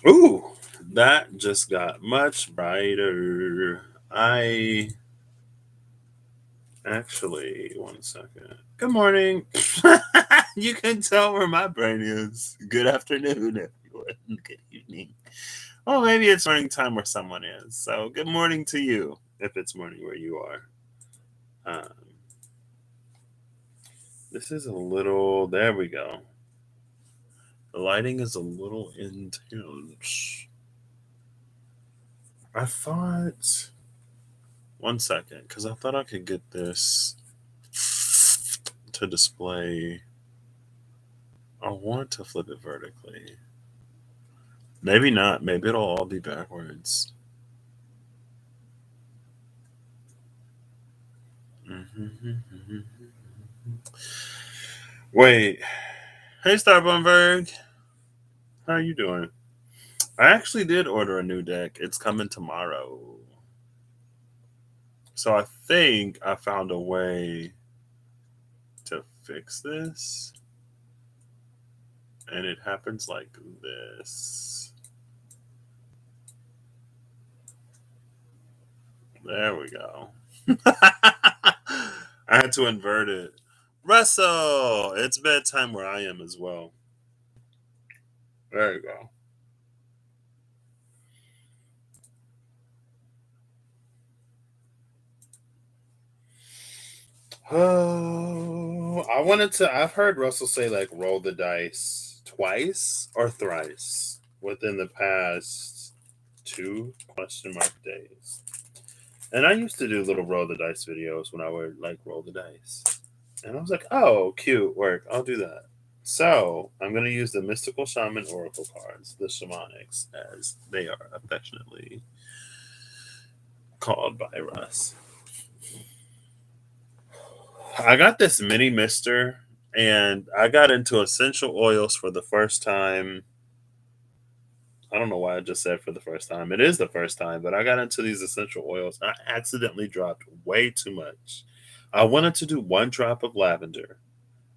Ooh, that just got much brighter. I actually, one second. Good morning. You can tell where my brain is. Good afternoon, everyone. Good evening. Well, maybe it's morning time where someone is. So, good morning to you if it's morning where you are. Um, this is a little. There we go. The lighting is a little intense. I thought. One second, because I thought I could get this to display. I want to flip it vertically. Maybe not. Maybe it'll all be backwards. Wait. Hey, Starbumberg. How are you doing? I actually did order a new deck. It's coming tomorrow. So I think I found a way to fix this. And it happens like this. There we go. I had to invert it. Russell! It's bedtime where I am as well. There you go. Oh, I've heard Russell say like roll the dice twice or thrice within the past two question mark days. And I used to do little roll the dice videos when I would like roll the dice. And I was like, oh, cute work. I'll do that. So I'm going to use the Mystical Shaman Oracle cards, the Shamanics, as they are affectionately called by Russ. I got this mini mister, and I got into essential oils for the first time. I don't know why I just said for the first time. It is the first time, but I got into these essential oils. I accidentally dropped way too much. I wanted to do one drop of lavender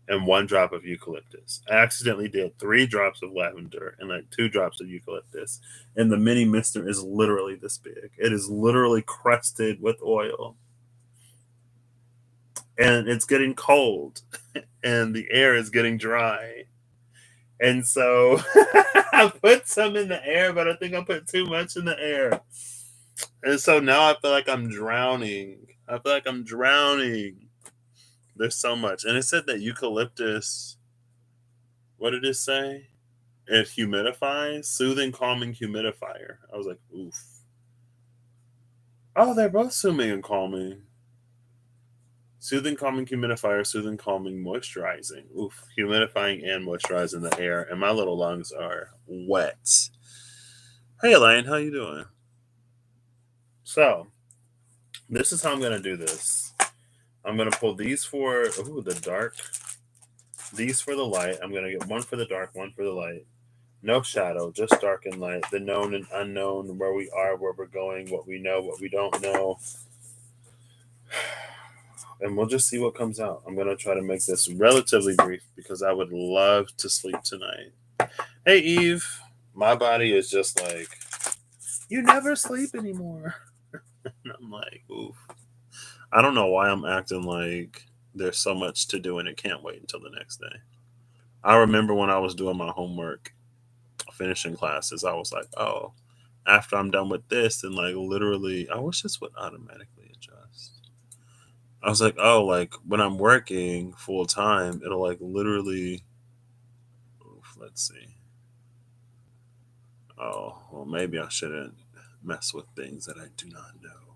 and one drop of eucalyptus. I accidentally did 3 drops of lavender and like 2 drops of eucalyptus. And the mini mister is literally this big. It is literally crusted with oil. And it's getting cold and the air is getting dry. And so I put some in the air, but I think I put too much in the air. And so now I feel like I'm drowning. I feel like I'm drowning. There's so much. And it said that eucalyptus, what did it say? It humidifies, soothing, calming humidifier. I was like, oof. Oh, they're both soothing and calming. Soothing, calming humidifier, soothing, calming, moisturizing. Oof, humidifying and moisturizing the air, and my little lungs are wet. Hey, Elaine, how you doing? So, this is how I'm gonna do this. I'm gonna pull these for the dark, these for the light. I'm gonna get one for the dark, one for the light. No shadow, just dark and light. The known and unknown, where we are, where we're going, what we know, what we don't know. And we'll just see what comes out. I'm going to try to make this relatively brief because I would love to sleep tonight. Hey, Eve. My body is just like, you never sleep anymore. And I'm like, oof. I don't know why I'm acting like there's so much to do and it can't wait until the next day. I remember when I was doing my homework, finishing classes, I was like, oh, after I'm done with this, and like literally, I wish this would automatically adjust. I was like, oh, like when I'm working full time, it'll like literally. Let's see. Oh, well, maybe I shouldn't mess with things that I do not know.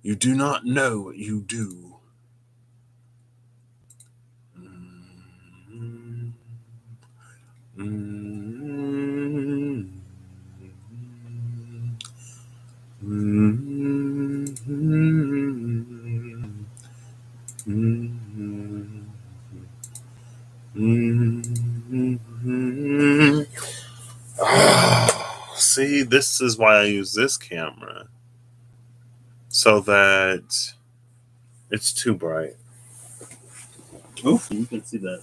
You do not know what you do. See, this is why I use this camera so that it's too bright. Oof, you can see that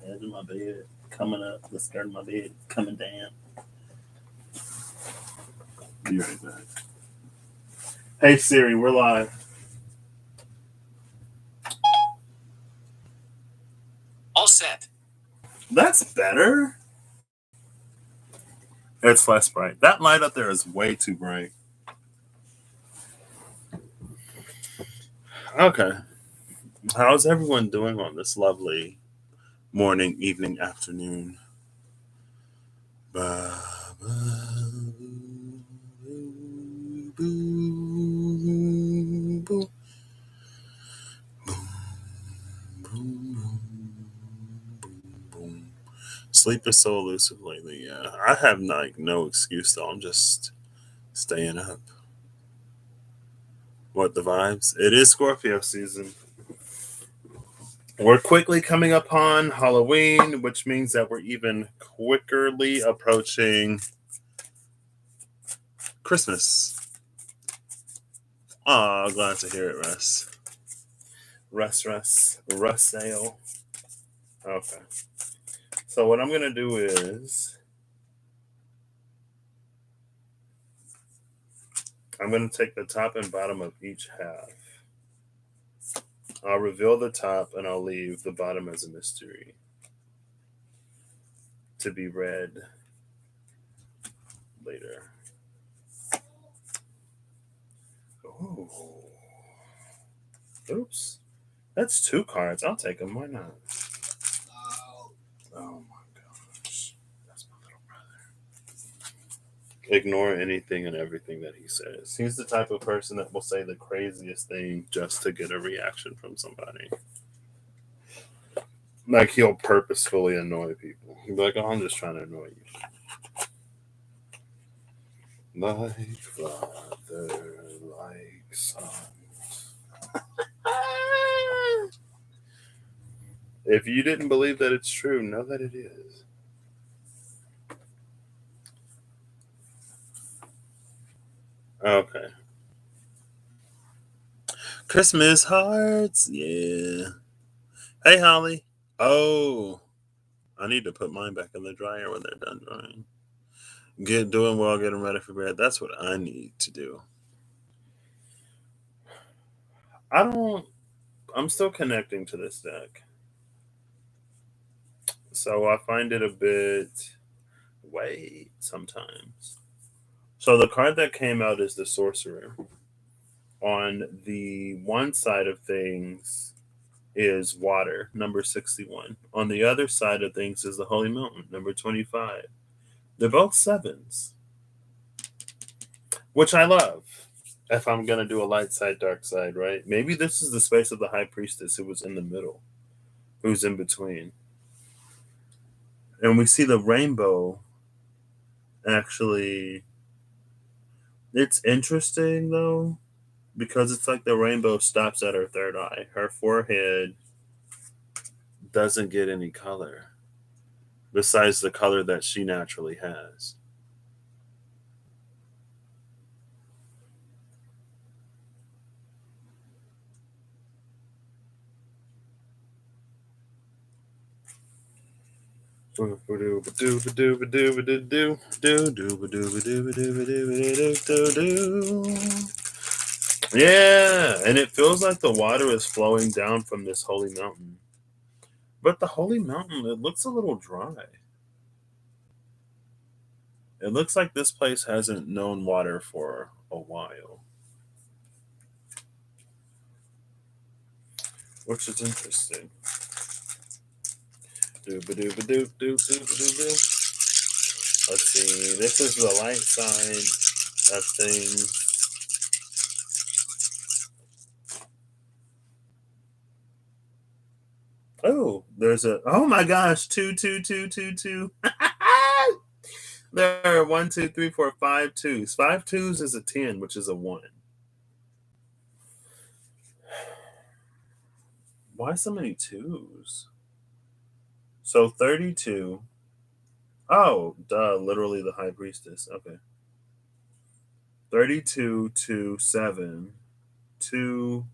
edge of my bed coming up, the skirt of my bed coming down. Be right back. Hey Siri, we're live. All set. That's better. It's less bright. That light up there is way too bright. Okay. How's everyone doing on this lovely morning, evening, afternoon? Sleep is so elusive lately. Yeah, I have like no excuse though. I'm just staying up. What the vibes? It is Scorpio season. We're quickly coming upon Halloween, which means that we're even quickly approaching Christmas. Ah, glad to hear it, Russ. Russ sale. Okay. So what I'm gonna do is I'm gonna take the top and bottom of each half. I'll reveal the top and I'll leave the bottom as a mystery to be read later. Ooh. Oops. That's 2 cards. I'll take them. Why not? Oh my gosh. That's my little brother. Ignore anything and everything that he says. He's the type of person that will say the craziest thing just to get a reaction from somebody. Like he'll purposefully annoy people. He'll be like, oh, I'm just trying to annoy you. Like father, like son. If you didn't believe that it's true, know that it is. Okay. Christmas hearts, yeah. Hey, Holly. Oh, I need to put mine back in the dryer when they're done drying. Doing well, getting ready for bed. That's what I need to do. I'm still connecting to this deck. So I find it a bit wait sometimes. So the card that came out is the Sorcerer. On the one side of things is water, number 61. On the other side of things is the Holy Mountain, number 25. They're both 7s, which I love. If I'm going to do a light side, dark side, right? Maybe this is the space of the High Priestess who was in the middle, who's in between. And we see the rainbow actually. It's interesting, though, because it's like the rainbow stops at her third eye. Her forehead doesn't get any color besides the color that she naturally has. Yeah, and it feels like the water is flowing down from this holy mountain. But the holy mountain, it looks a little dry. It looks like this place hasn't known water for a while, which is interesting. Let's see. This is the light side of things. Oh, there's a. Oh my gosh! 2, 2, 2, 2, 2. There are 1, 2, 3, 4, 5 twos. 5 twos is a 10, which is a 1. Why so many twos? So 32. Oh, duh! Literally the High Priestess. Okay. 32 to 7. 2,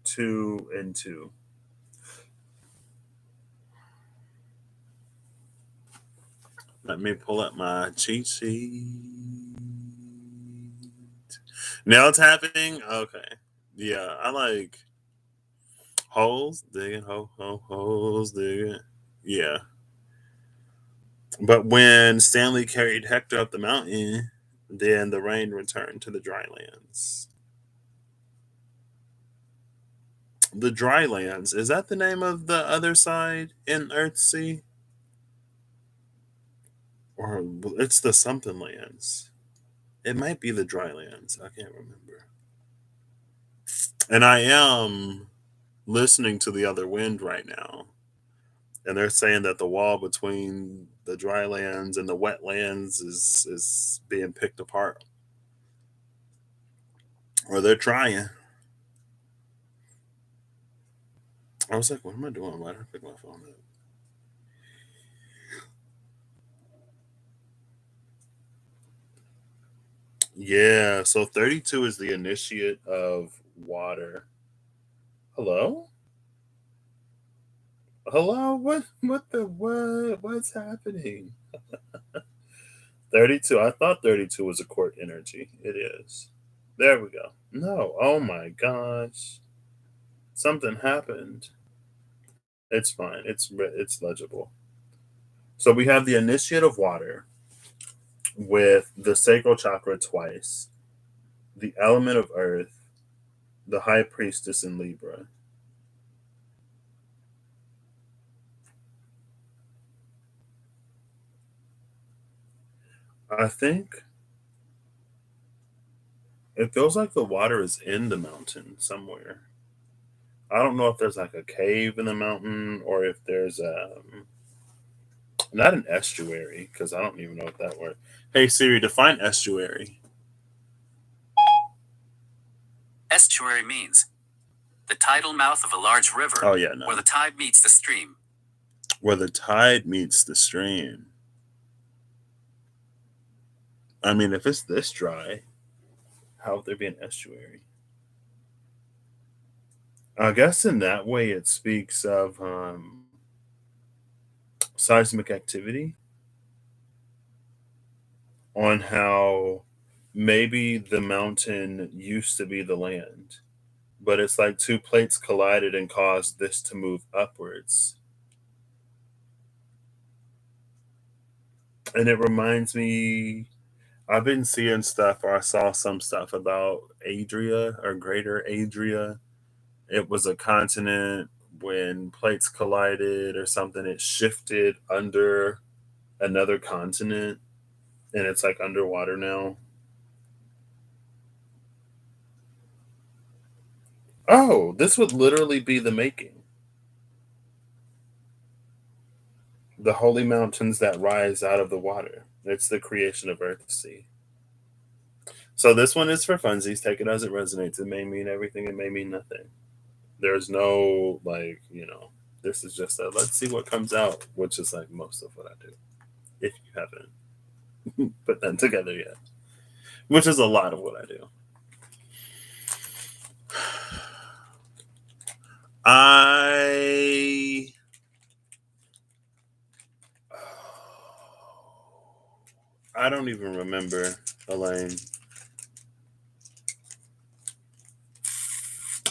2, and 2. Let me pull up my cheat sheet. Nail tapping? Okay. Yeah, I like holes digging, holes digging. Yeah. But when Stanley carried Hector up the mountain, then the rain returned to the dry lands. The dry lands, is that the name of the other side in Earthsea? Or it's the something lands. It might be the dry lands. I can't remember. And I am listening to the other wind right now. And they're saying that the wall between the dry lands and the wetlands is being picked apart. Or they're trying. I was like, what am I doing? Why did I pick my phone up? Yeah, so 32 is the initiate of water. Hello? Hello? What's happening? 32. I thought 32 was a court energy. It is. There we go. No. Oh my gosh. Something happened. It's fine. It's legible. So we have the initiate of water with the sacral chakra twice, the element of earth, the high priestess in Libra. I think it feels like the water is in the mountain somewhere. I don't know if there's like a cave in the mountain or if there's not an estuary because I don't even know what that word. Hey Siri, define estuary. Estuary means the tidal mouth of a large river, Oh yeah, no. where the tide meets the stream. Where the tide meets the stream. I mean, if it's this dry, how would there be an estuary? I guess in that way it speaks of seismic activity on how maybe the mountain used to be the land, but it's like two plates collided and caused this to move upwards. And it reminds me, I've been seeing stuff, or I saw some stuff about Adria or Greater Adria. It was a continent when plates collided or something, it shifted under another continent and it's like underwater now. Oh, this would literally be the making. The holy mountains that rise out of the water. It's the creation of Earth Sea. So this one is for funsies. Take it as it resonates. It may mean everything. It may mean nothing. There's no like, this is just a let's see what comes out, which is like most of what I do. If you haven't put them together yet, which is a lot of what I do. I don't even remember, Elaine.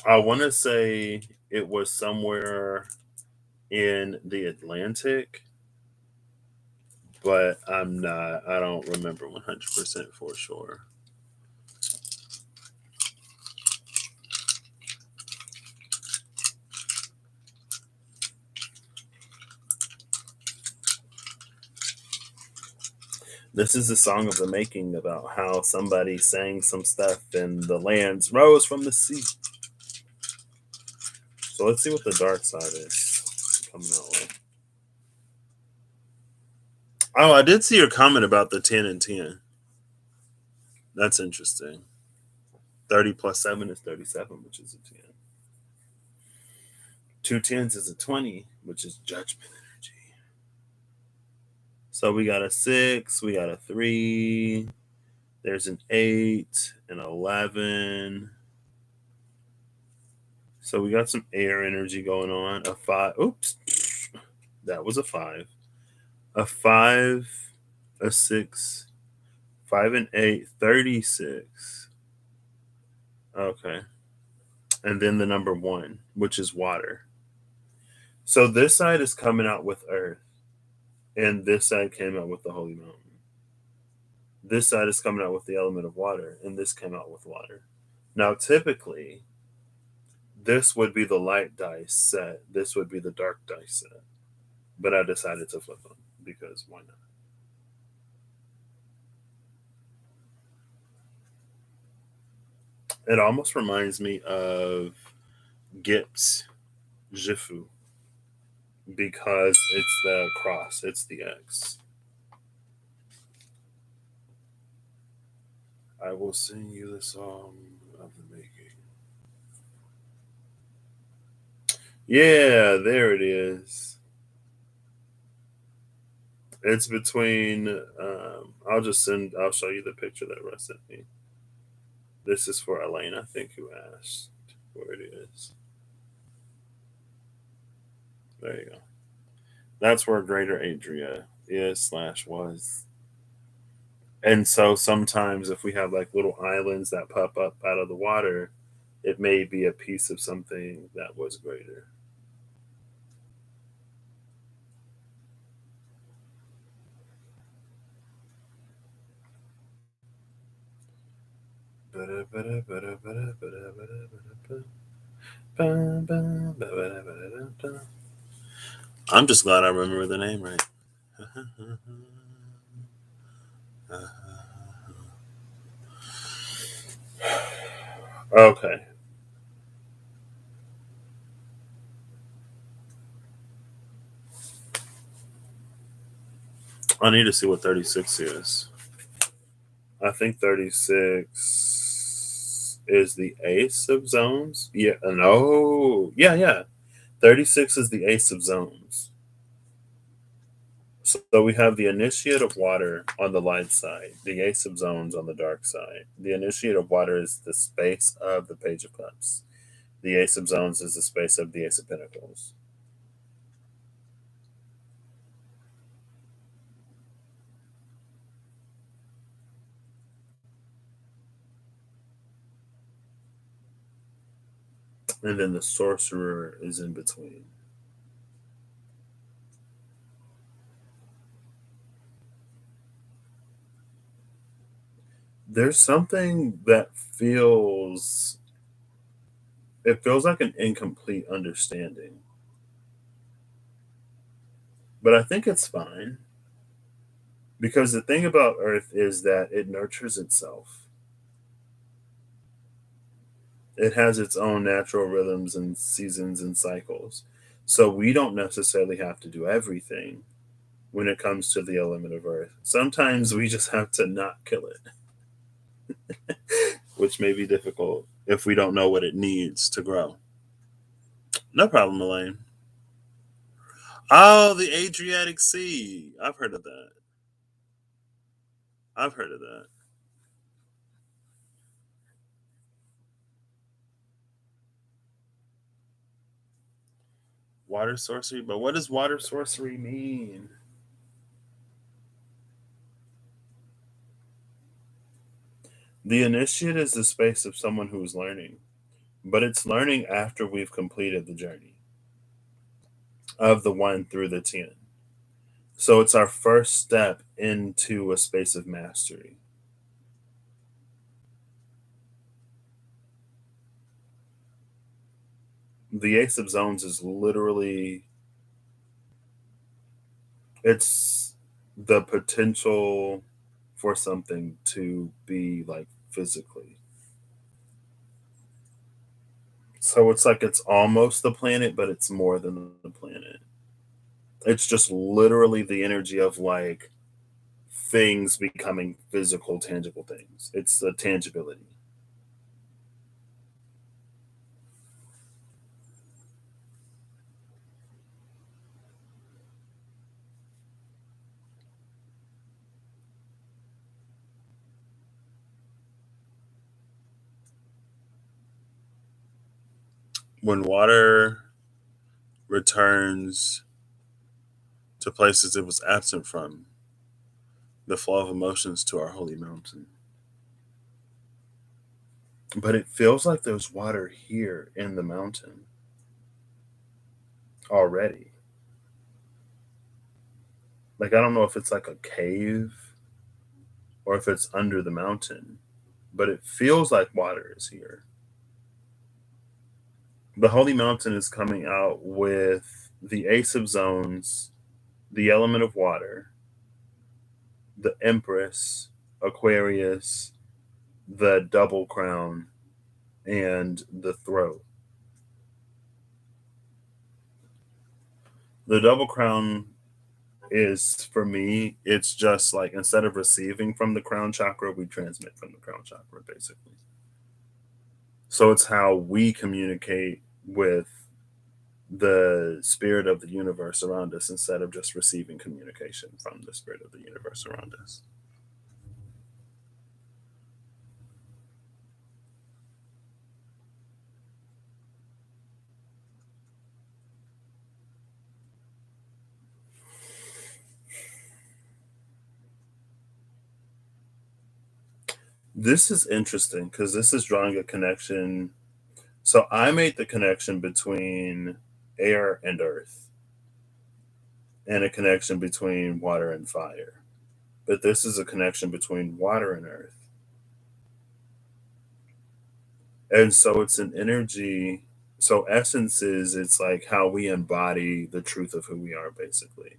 I want to say it was somewhere in the Atlantic, but I'm not. I don't remember 100% for sure. This is a song of the making about how somebody sang some stuff and the lands rose from the sea. So let's see what the dark side is coming out with. Oh, I did see your comment about the 10 and 10. That's interesting. 30 plus 7 is 37, which is a 10. Two tens is a 20, which is judgment energy. So we got a 6, we got a 3, there's an 8, an 11. So we got some air energy going on. A 5. Oops. That was a 5. A 5, a 6, 5 and 8, 36. Okay. And then the number 1, which is water. So this side is coming out with earth, and this side came out with the holy mountain. This side is coming out with the element of water, and this came out with water. Now, typically, this would be the light dice set. This would be the dark dice set. But I decided to flip them because why not? It almost reminds me of Gips Jifu because it's the cross, it's the X. I will sing you the song of the making. Yeah, there it is. It's between. I'll show you the picture that Russ sent me. This is for Elaine, I think, who asked where it is. There you go. That's where Greater Adria is/was. And so sometimes if we have like little islands that pop up out of the water, it may be a piece of something that was greater. I'm just glad I remember the name right. Okay. I need to see what 36 is. I think 36 is the ace of zones. Yeah, no. Yeah. 36 is the ace of zones. So we have the initiate of water on the light side, the ace of zones on the dark side. The initiate of water is the space of the page of cups. The ace of zones is the space of the ace of pentacles. And then the sorcerer is in between. There's something that feels like an incomplete understanding. But I think it's fine because the thing about Earth is that it nurtures itself. It has its own natural rhythms and seasons and cycles. So we don't necessarily have to do everything when it comes to the element of Earth. Sometimes we just have to not kill it, which may be difficult if we don't know what it needs to grow. No problem, Elaine. Oh, the Adriatic Sea. I've heard of that. I've heard of that. Water sorcery, but what does water sorcery mean? The initiate is the space of someone who's learning, but it's learning after we've completed the journey of the 1 through the 10. So it's our first step into a space of mastery. The ace of zones is literally it's the potential for something to be like physically. So it's like it's almost the planet, but it's more than the planet. It's just literally the energy of like things becoming physical, tangible things. It's the tangibility. When water returns to places it was absent from, the flow of emotions to our holy mountain. but it feels like there's water here in the mountain already. Like, I don't know if it's like a cave or if it's under the mountain, but it feels like water is here. The Holy Mountain is coming out with the Ace of Zones, the element of water, the Empress, Aquarius, the double crown, and the throat. The double crown is, for me, it's just like instead of receiving from the crown chakra, we transmit from the crown chakra, basically. So it's how we communicate with the spirit of the universe around us instead of just receiving communication from the spirit of the universe around us. This is interesting because this is drawing a connection. So I made the connection between air and earth and a connection between water and fire. But this is a connection between water and earth. And so it's an energy. So essence is it's like how we embody the truth of who we are, basically.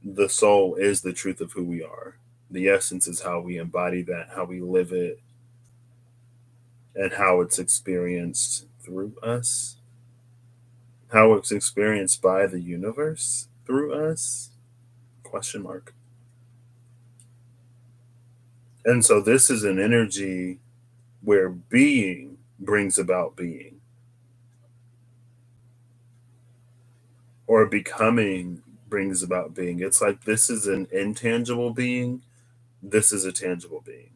The soul is the truth of who we are. The essence is how we embody that, how we live it, and how it's experienced through us, how it's experienced by the universe through us. Question mark. And so this is an energy where being brings about being, or becoming brings about being. It's like this is an intangible being, this is a tangible being.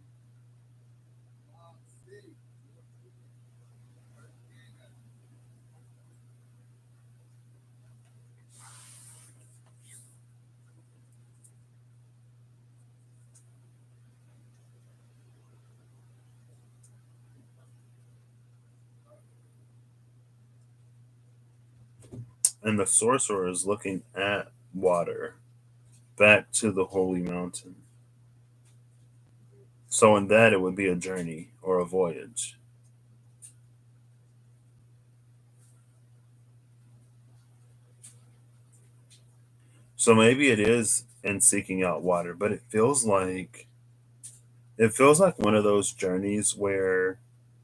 And the sorcerer is looking at water back to the holy mountain. So, in that, it would be a journey or a voyage. So, maybe it is in seeking out water, but it feels like one of those journeys where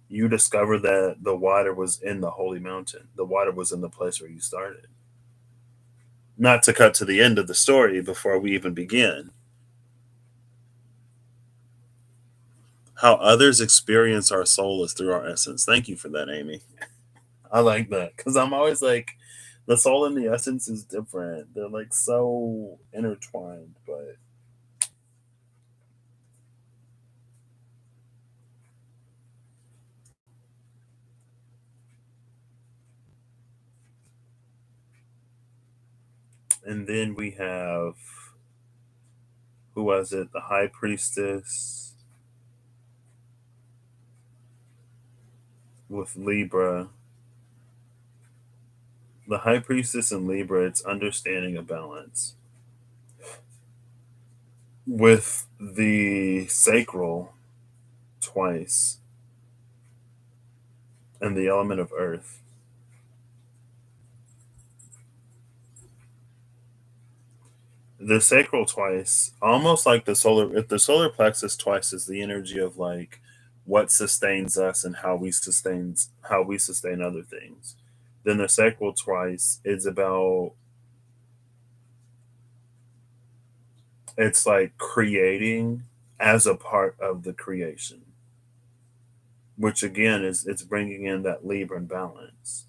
you discover that the water was in the holy mountain. The water was in the place where you started. Not to cut to the end of the story before we even begin. How others experience our soul is through our essence. Thank you for that, Amy. I like that because I'm always like, the soul and the essence is different. They're like so intertwined, but and then we have, who was it? The high priestess with Libra. The high priestess in Libra, it's understanding a balance. With the sacral twice and the element of earth. The sacral twice, almost like the solar, if the solar plexus twice is the energy of like what sustains us and how we sustain other things, then the sacral twice is about, it's like creating as a part of the creation, which again is it's bringing in that Libran balance.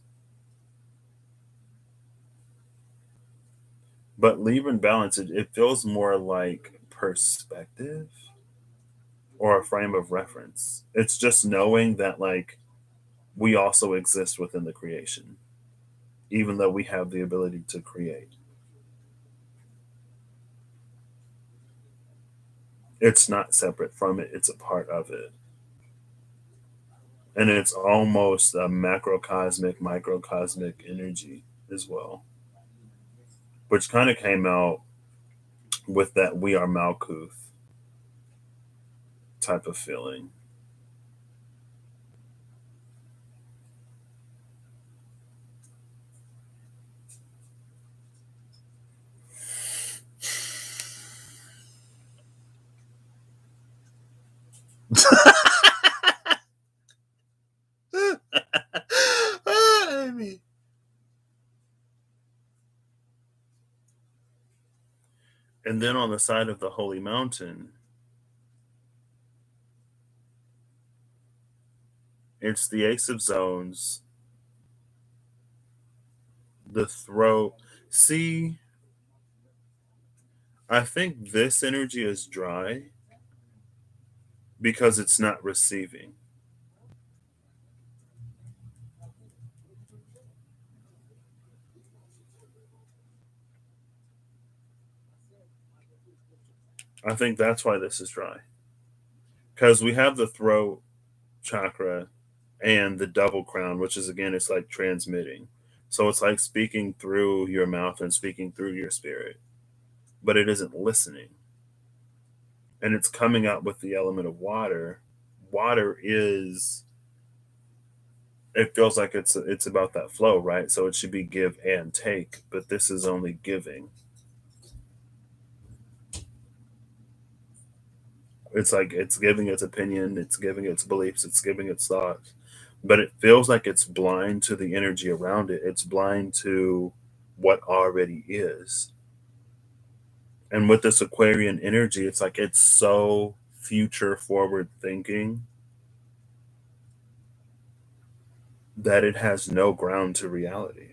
But Libran balance, it feels more like perspective or a frame of reference. It's just knowing that like we also exist within the creation, even though we have the ability to create. It's not separate from it, it's a part of it. And it's almost a macrocosmic, microcosmic energy as well, which kind of came out with that we are Malkuth type of feeling. Amy. And then on the side of the holy mountain, it's the Ace of Zones, the throat. See, I think this energy is dry because it's not receiving. I think that's why this is dry. Because we have the throat chakra and the double crown, which is again, it's like transmitting. So it's like speaking through your mouth and speaking through your spirit, but it isn't listening. And it's coming out with the element of water. Water is, it feels like it's about that flow, right? So it should be give and take, but this is only giving. It's like it's giving its opinion, it's giving its beliefs, it's giving its thoughts, but it feels like it's blind to the energy around it. It's blind to what already is. And with this Aquarian energy, it's like it's so future forward thinking that it has no ground to reality.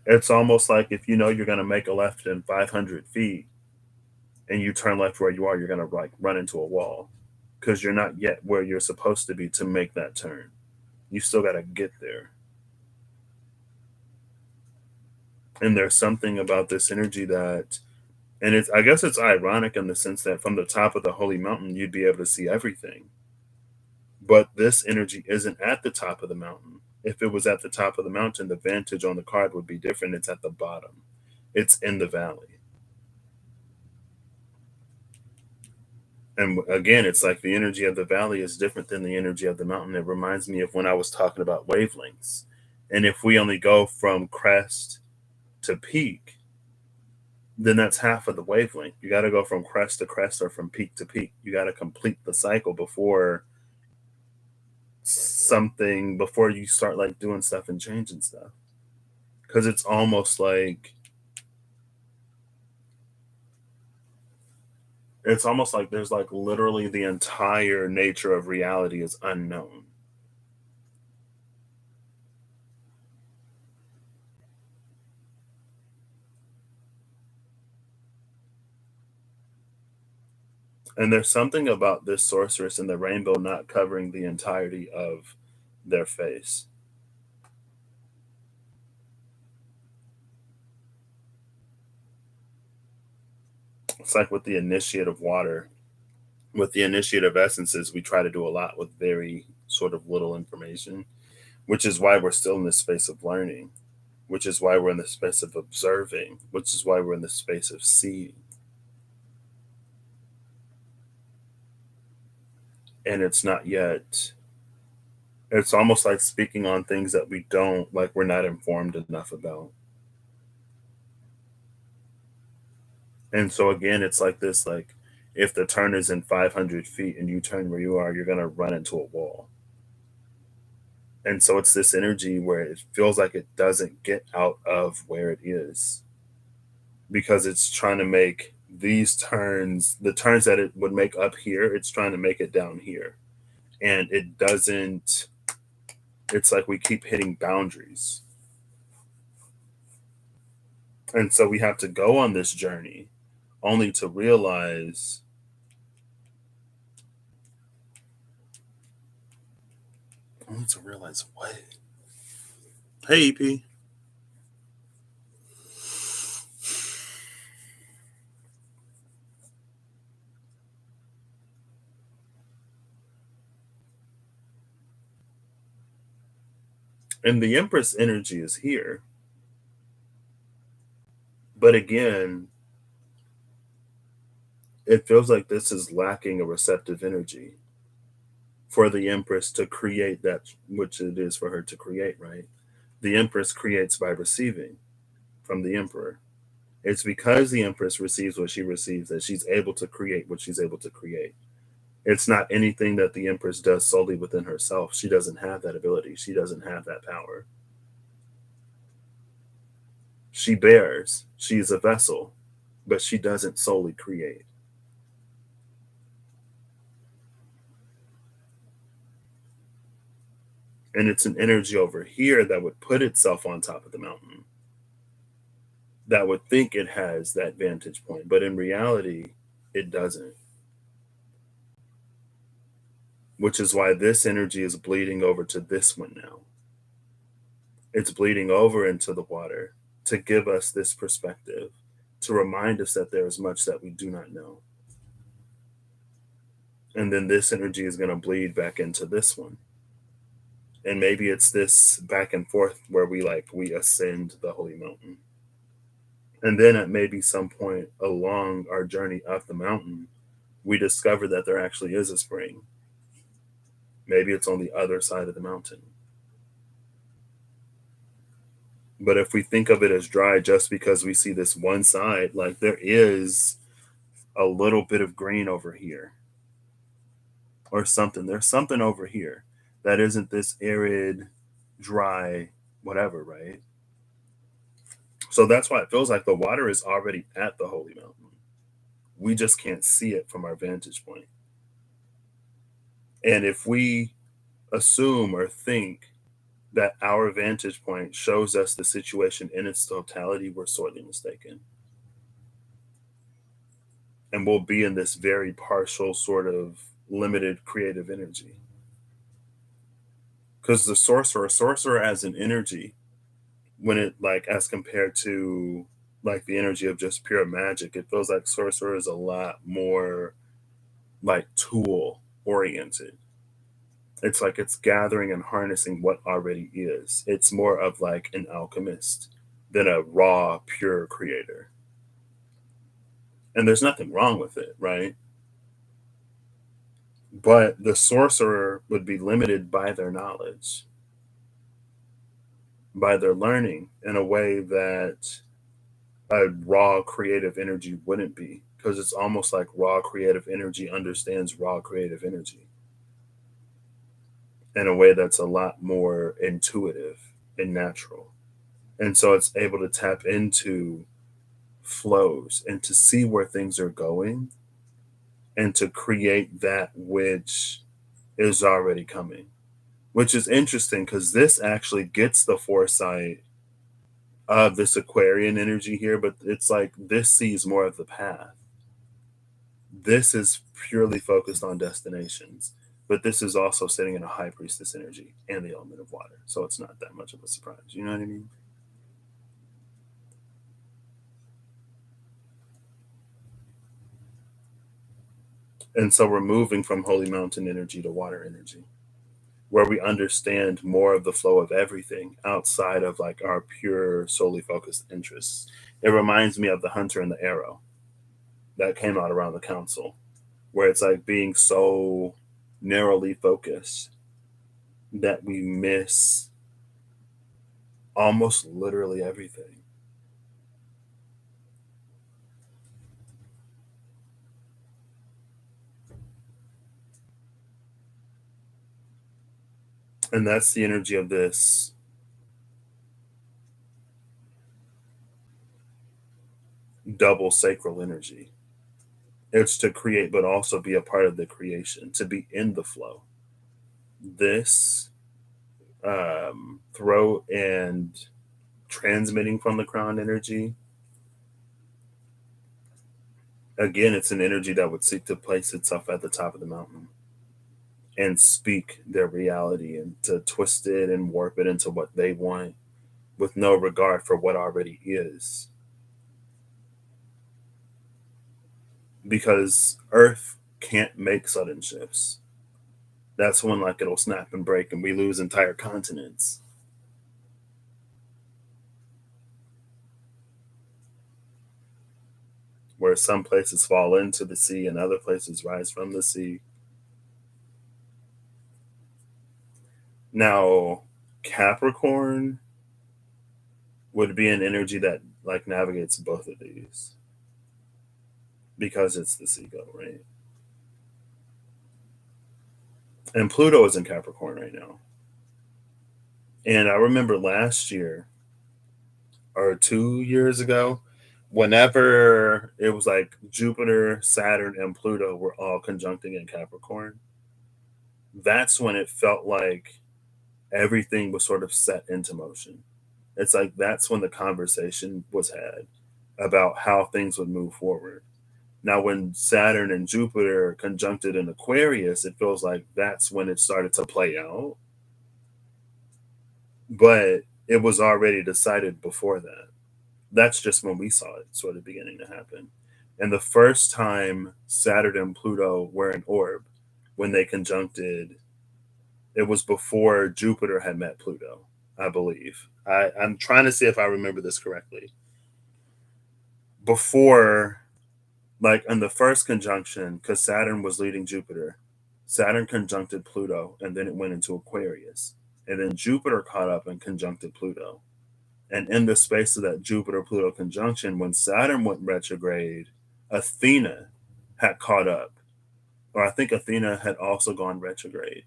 It's almost like if you know you're going to make a left in 500 feet and you turn left where you are, you're going to like run into a wall because you're not yet where you're supposed to be to make that turn. You still got to get there. And there's something about this energy that, and it's, I guess it's ironic in the sense that from the top of the holy mountain, you'd be able to see everything. But this energy isn't at the top of the mountain. If it was at the top of the mountain, the vantage on the card would be different. It's at the bottom, it's in the valley. And again, it's like the energy of the valley is different than the energy of the mountain. It reminds me of when I was talking about wavelengths. And if we only go from crest to peak, then that's half of the wavelength. You got to go from crest to crest or from peak to peak. You got to complete the cycle before something, before you start like doing stuff and changing stuff. Because it's almost like there's like literally the entire nature of reality is unknown. And there's something about this sorceress and the rainbow not covering the entirety of their face. It's like with the initiate of water, with the initiate of essences, we try to do a lot with very sort of little information, which is why we're still in this space of learning, which is why we're in the space of observing, which is why we're in the space of seeing. And it's not yet, it's almost like speaking on things that we don't, like we're not informed enough about. And so again, it's like this, like if the turn is in 500 feet and you turn where you are, you're going to run into a wall. And so it's this energy where it feels like it doesn't get out of where it is because it's trying to make these turns, the turns that it would make up here, it's trying to make it down here. And it doesn't, it's like we keep hitting boundaries. And so we have to go on this journey only to realize, what? Hey, EP. And the Empress energy is here. But again, it feels like this is lacking a receptive energy for the Empress to create that which it is for her to create, right? The Empress creates by receiving from the Emperor. It's because the Empress receives what she receives that she's able to create what she's able to create. It's not anything that the Empress does solely within herself. She doesn't have that ability, she doesn't have that power. She bears, she is a vessel, but she doesn't solely create. And it's an energy over here that would put itself on top of the mountain, that would think it has that vantage point, but in reality, it doesn't. Which is why this energy is bleeding over to this one now. It's bleeding over into the water to give us this perspective, to remind us that there is much that we do not know. And then this energy is going to bleed back into this one. And maybe it's this back and forth where we ascend the holy mountain. And then at maybe some point along our journey up the mountain, we discover that there actually is a spring. Maybe it's on the other side of the mountain. But if we think of it as dry just because we see this one side, like there is a little bit of green over here or something. There's something over here that isn't this arid, dry, whatever, right? So that's why it feels like the water is already at the holy mountain. We just can't see it from our vantage point. And if we assume or think that our vantage point shows us the situation in its totality, we're sorely mistaken. And we'll be in this very partial, sort of limited creative energy. Because the sorcerer as an energy, when it like as compared to like the energy of just pure magic, it feels like sorcerer is a lot more like tool oriented. It's like it's gathering and harnessing what already is. It's more of like an alchemist than a raw, pure creator. And there's nothing wrong with it, right? But the sorcerer would be limited by their knowledge, by their learning in a way that a raw creative energy wouldn't be, because it's almost like raw creative energy understands raw creative energy in a way that's a lot more intuitive and natural. And so it's able to tap into flows and to see where things are going and to create that which is already coming, which is interesting because this actually gets the foresight of this Aquarian energy here, but it's like this sees more of the path. This is purely focused on destinations, but this is also sitting in a high priestess energy and the element of water. So it's not that much of a surprise. You know what I mean? And so we're moving from holy mountain energy to water energy, where we understand more of the flow of everything outside of like our pure, solely focused interests. It reminds me of the hunter and the arrow that came out around the council, where it's like being so narrowly focused that we miss almost literally everything. And that's the energy of this double sacral energy. It's to create, but also be a part of the creation, to be in the flow. This throat and transmitting from the crown energy, again, it's an energy that would seek to place itself at the top of the mountain and speak their reality and to twist it and warp it into what they want with no regard for what already is. Because Earth can't make sudden shifts. That's when like it'll snap and break and we lose entire continents. where some places fall into the sea and other places rise from the sea. Now, Capricorn would be an energy that like navigates both of these because it's the seagull, right? And Pluto is in Capricorn right now. And I remember last year or 2 years ago, whenever it was like Jupiter, Saturn, and Pluto were all conjuncting in Capricorn, that's when it felt like everything was sort of set into motion. It's like that's when the conversation was had about how things would move forward. Now, when Saturn and Jupiter conjuncted in Aquarius, it feels like that's when it started to play out. But it was already decided before that. That's just when we saw it sort of beginning to happen. And the first time Saturn and Pluto were in orb, when they conjuncted, it was before Jupiter had met Pluto, I believe. I'm trying to see if I remember this correctly. Before, like in the first conjunction, because Saturn was leading Jupiter, Saturn conjuncted Pluto, and then it went into Aquarius. And then Jupiter caught up and conjuncted Pluto. And in the space of that Jupiter Pluto conjunction, when Saturn went retrograde, Athena had caught up. Or I think Athena had also gone retrograde.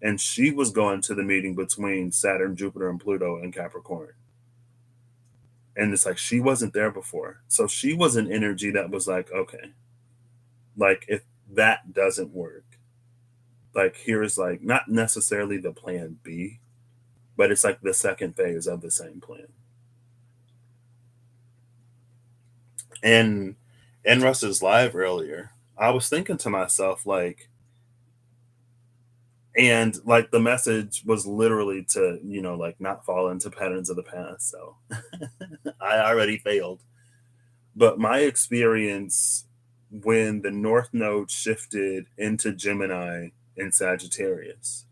And she was going to the meeting between Saturn, Jupiter, and Pluto in Capricorn. And it's like she wasn't there before. So she was an energy that was like, okay, like if that doesn't work, like here's like not necessarily the plan B, but it's like the second phase of the same plan. And in Russ's live earlier, I was thinking to myself, like, and like the message was literally to, like not fall into patterns of the past. So I already failed. But my experience when the North Node shifted into Gemini in Sagittarius,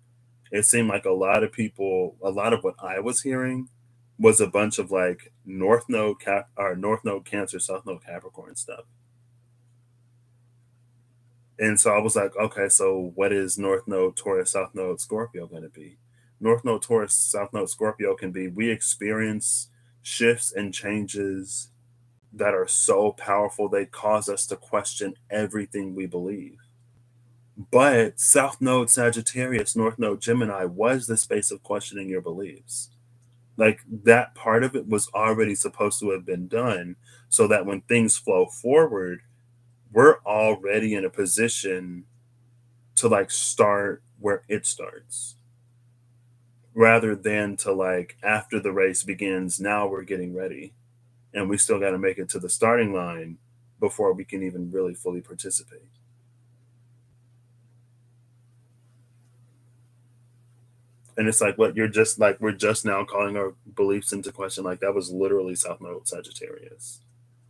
it seemed like a lot of people, a lot of what I was hearing was a bunch of like North Node Cap or North Node Cancer, South Node Capricorn stuff. And so I was like, okay, so what is North Node Taurus, South Node Scorpio going to be? North Node Taurus, South Node Scorpio can be we experience shifts and changes that are so powerful they cause us to question everything we believe. But South Node Sagittarius, North Node Gemini was the space of questioning your beliefs. Like that part of it was already supposed to have been done so that when things flow forward, we're already in a position to like start where it starts rather than to like after the race begins, now we're getting ready and we still got to make it to the starting line before we can even really fully participate. And it's like what you're just like we're just now calling our beliefs into question. Like that was literally South Node Sagittarius,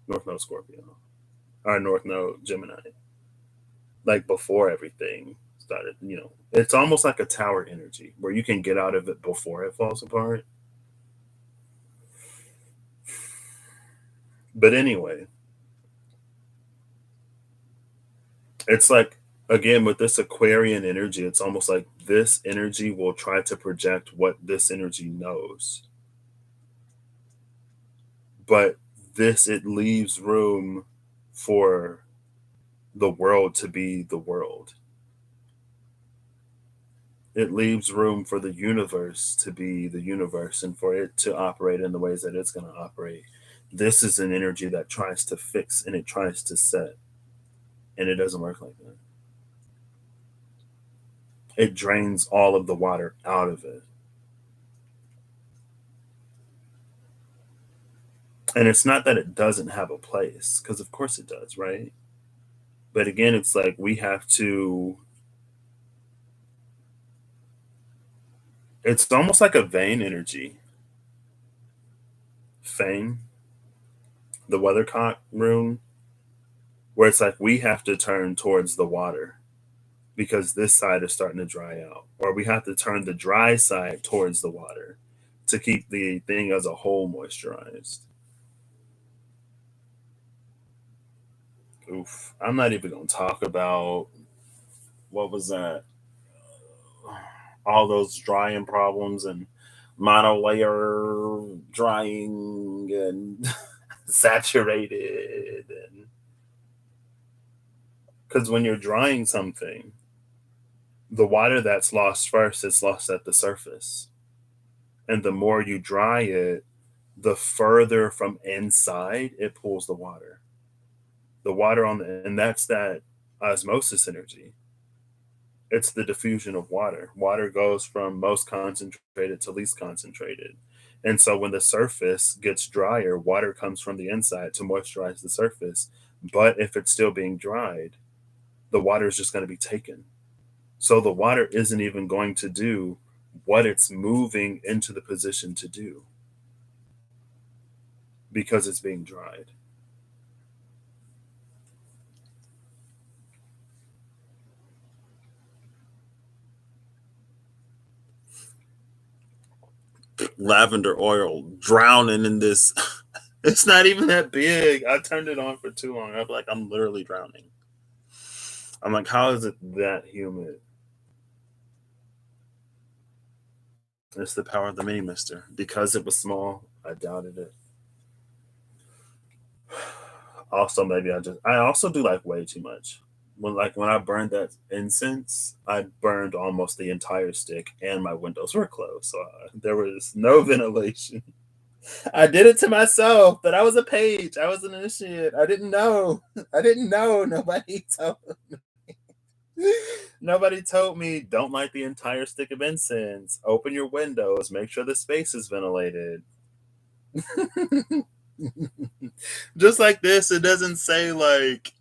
North Node Scorpio, or North Node Gemini. Like before everything started, it's almost like a tower energy where you can get out of it before it falls apart. But anyway, it's like again with this Aquarian energy, it's almost like this energy will try to project what this energy knows. But this it leaves room for the world to be the world. It leaves room for the universe to be the universe and for it to operate in the ways that it's going to operate. This is an energy that tries to fix and it tries to set, and it doesn't work like that. It drains all of the water out of it. And it's not that it doesn't have a place, because of course it does, right? But again, it's like we have to, it's almost like a vein energy. Fane, the weathercock rune, where it's like we have to turn towards the water because this side is starting to dry out, or we have to turn the dry side towards the water to keep the thing as a whole moisturized. Oof. I'm not even going to talk about what was that? All those drying problems and monolayer drying and saturated. And because when you're drying something, the water that's lost first is lost at the surface. And the more you dry it, the further from inside it pulls the water. The water on the, and that's that osmosis energy. It's the diffusion of water. Water goes from most concentrated to least concentrated. And so when the surface gets drier, water comes from the inside to moisturize the surface. But if it's still being dried, the water is just going to be taken. So the water isn't even going to do what it's moving into the position to do because it's being dried. Lavender oil drowning in this. It's not even that big. I turned it on for too long. I'm like, I'm literally drowning. I'm like, how is it that humid? It's the power of the mini mister. Because it was small, I doubted it. Also, maybe I also do like way too much. When I burned that incense, I burned almost the entire stick, and my windows were closed, so there was no ventilation. I did it to myself, but I was a page. I was an initiate. I didn't know. I didn't know. Nobody told me don't light the entire stick of incense. Open your windows. Make sure the space is ventilated. Just like this, it doesn't say like,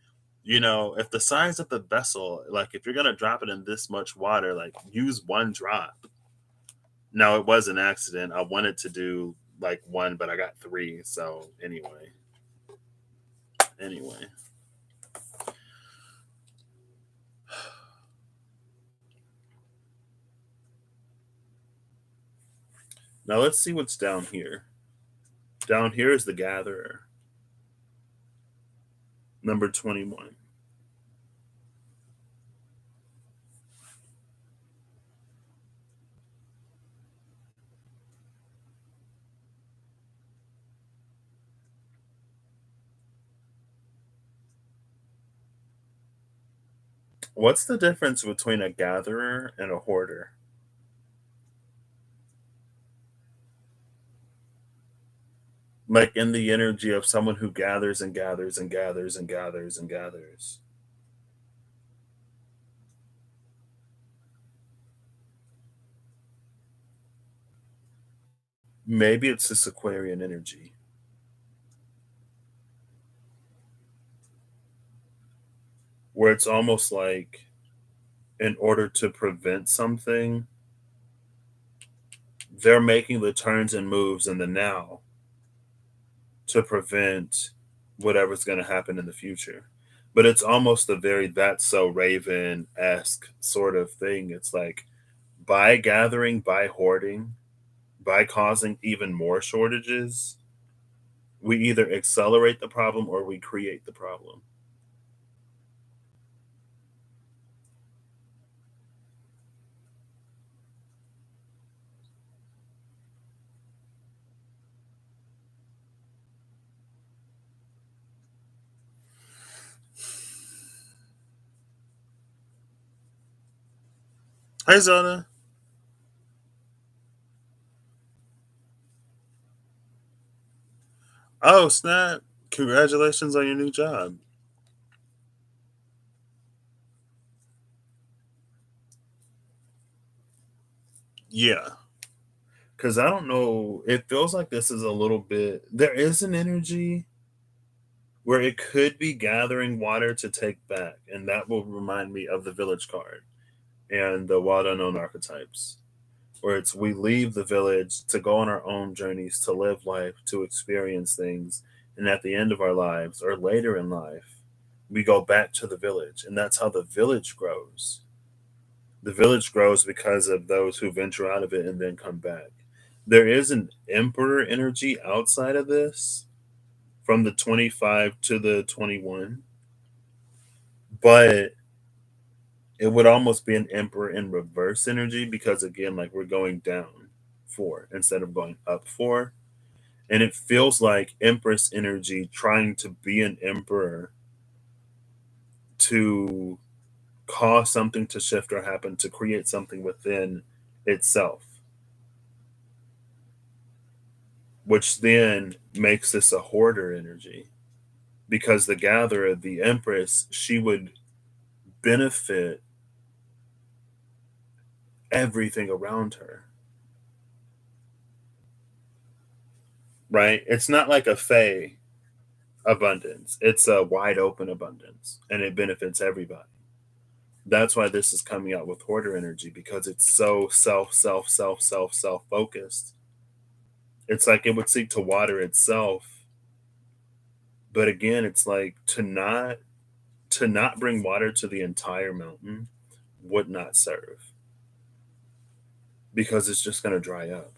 if the size of the vessel, like if you're gonna drop it in this much water, like use one drop. No, it was an accident. I wanted to do like one, but I got three. So anyway. Now let's see what's down here. Down here is the gatherer, number 21. What's the difference between a gatherer and a hoarder? Like in the energy of someone who gathers and gathers and gathers and gathers and gathers. Maybe it's this Aquarian energy where it's almost like in order to prevent something, they're making the turns and moves in the now to prevent whatever's going to happen in the future. But it's almost a very that's so Raven esque sort of thing. It's like by gathering, by hoarding, by causing even more shortages, we either accelerate the problem or we create the problem. Hi, Zona. Oh, snap. Congratulations on your new job. Yeah. Because I don't know. It feels like this is a little bit. There is an energy where it could be gathering water to take back. And that will remind me of the village card and the wild unknown archetypes, where it's we leave the village to go on our own journeys, to live life, to experience things. And at the end of our lives or later in life, we go back to the village. And that's how the village grows. The village grows because of those who venture out of it and then come back. There is an emperor energy outside of this from the 25 to the 21. But it would almost be an emperor in reverse energy because again, like we're going down 4 instead of going up 4. And it feels like empress energy trying to be an emperor to cause something to shift or happen, to create something within itself, which then makes this a hoarder energy because the gatherer, the empress, she would benefit everything around her, right? It's not like a fey abundance, it's a wide open abundance and it benefits everybody. That's why this is coming out with hoarder energy because it's so self focused. It's like it would seek to water itself, but again, it's like to not bring water to the entire mountain would not serve because it's just going to dry up.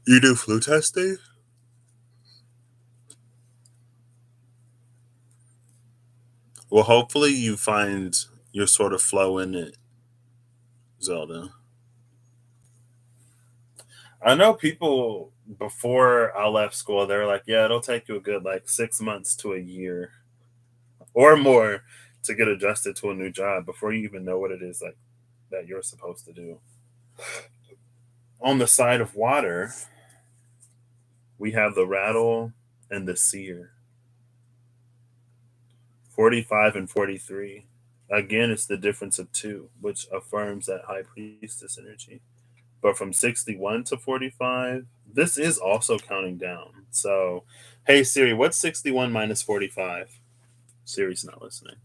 You do flu testing? Well, hopefully you find your sort of flow in it, Zelda. I know people before I left school, they were like, yeah, it'll take you a good like 6 months to a year or more to get adjusted to a new job before you even know what it is like that you're supposed to do. On the side of water, we have the rattle and the seer. 45 and 43. Again, it's the difference of 2, which affirms that high priestess energy. But from 61 to 45, this is also counting down. So, hey Siri, what's 61 minus 45? Siri's not listening.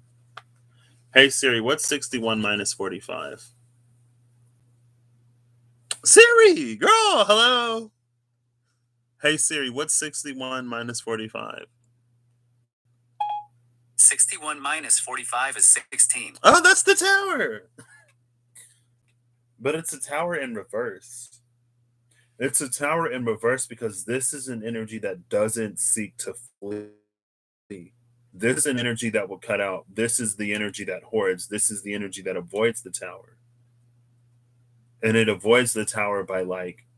Hey Siri, what's 61 minus 45? Siri, girl, hello. Hey Siri, what's 61 minus 45? 61 minus 45 is 16. Oh, that's the tower. But it's a tower in reverse. It's a tower in reverse because this is an energy that doesn't seek to flee. This is an energy that will cut out. This is the energy that hoards. This is the energy that avoids the tower. And it avoids the tower by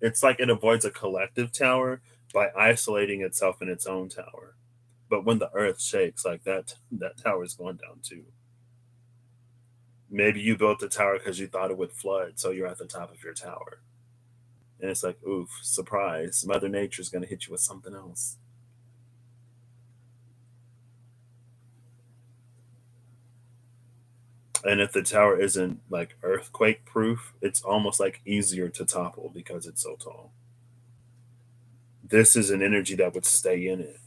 it's like it avoids a collective tower by isolating itself in its own tower. But when the earth shakes like that tower is going down too. Maybe you built the tower because you thought it would flood, so you're at the top of your tower. And it's like, oof, surprise. Mother Nature's going to hit you with something else. And if the tower isn't like earthquake proof, it's almost like easier to topple because it's so tall. This is an energy that would stay in it.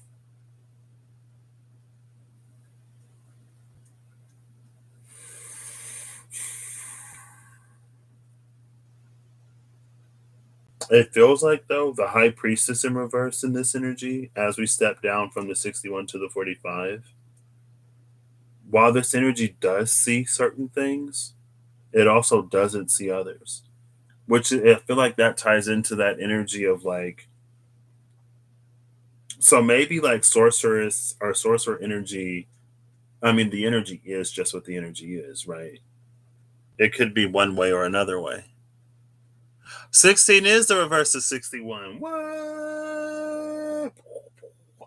It feels like, though, the high priestess in reverse in this energy, as we step down from the 61 to the 45, while this energy does see certain things, it also doesn't see others. Which I feel like that ties into that energy of like, so maybe like sorceress or sorcerer energy. I mean, the energy is just what the energy is, right? It could be one way or another way. 16 is the reverse of 61. What?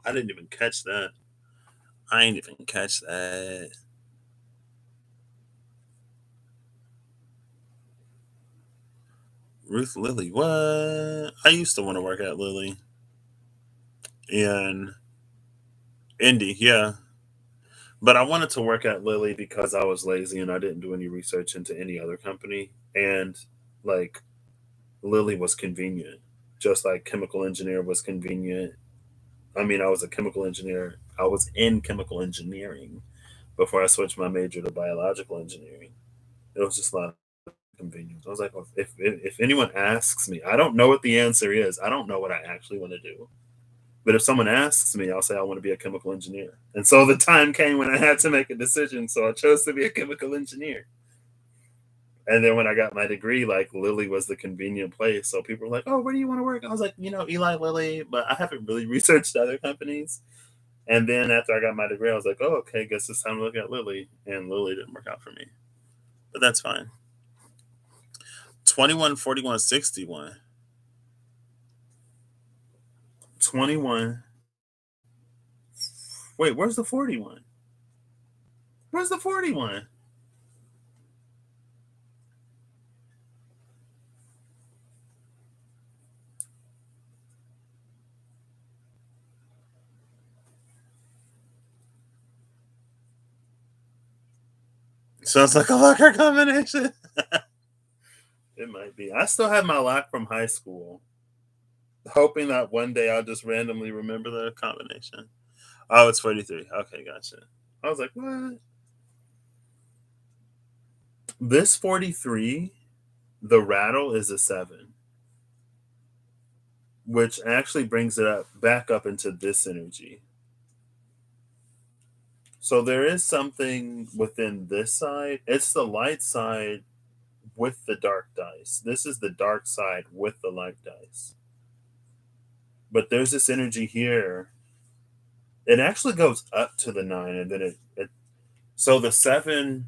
I didn't even catch that. I ain't even catch that. Ruth Lilly, what? I used to want to work at Lilly. In Indy, yeah. But I wanted to work at Lilly because I was lazy and I didn't do any research into any other company. And like Lilly was convenient, just like chemical engineer was convenient. I mean, I was a chemical engineer. I was in chemical engineering before I switched my major to biological engineering. It was just a lot of convenience. I was like, well, if anyone asks me, I don't know what the answer is. I don't know what I actually want to do. But if someone asks me, I'll say I want to be a chemical engineer. And so the time came when I had to make a decision. So I chose to be a chemical engineer. And then when I got my degree, like Lilly was the convenient place. So people were like, "Oh, where do you want to work?" I was like, Eli Lilly, but I haven't really researched other companies. And then after I got my degree, I was like, "Oh, okay, guess it's time to look at Lilly." And Lilly didn't work out for me, but that's fine. 214161. 21. Wait, where's the 41? Where's the 41? Sounds like a locker combination. It might be. I still have my lock from high school, hoping that one day I'll just randomly remember the combination. Oh, it's 43. Okay, gotcha. I was like, what? This 43, the rattle is a 7, which actually brings it up back up into this energy. So there is something within this side. It's the light side with the dark dice. This is the dark side with the light dice. But there's this energy here. It actually goes up to the 9, and then it so the 7,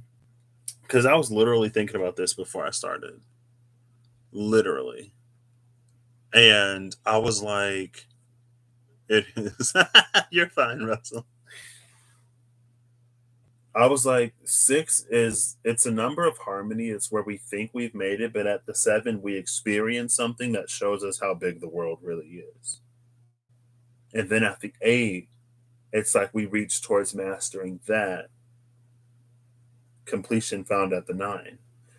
because I was literally thinking about this before I started. Literally. And I was like, it is. You're fine, Russell. I was like, 6 is it's a number of harmony. It's where we think we've made it, but at the 7, we experience something that shows us how big the world really is. And then at the 8, it's like we reach towards mastering that completion found at the 9.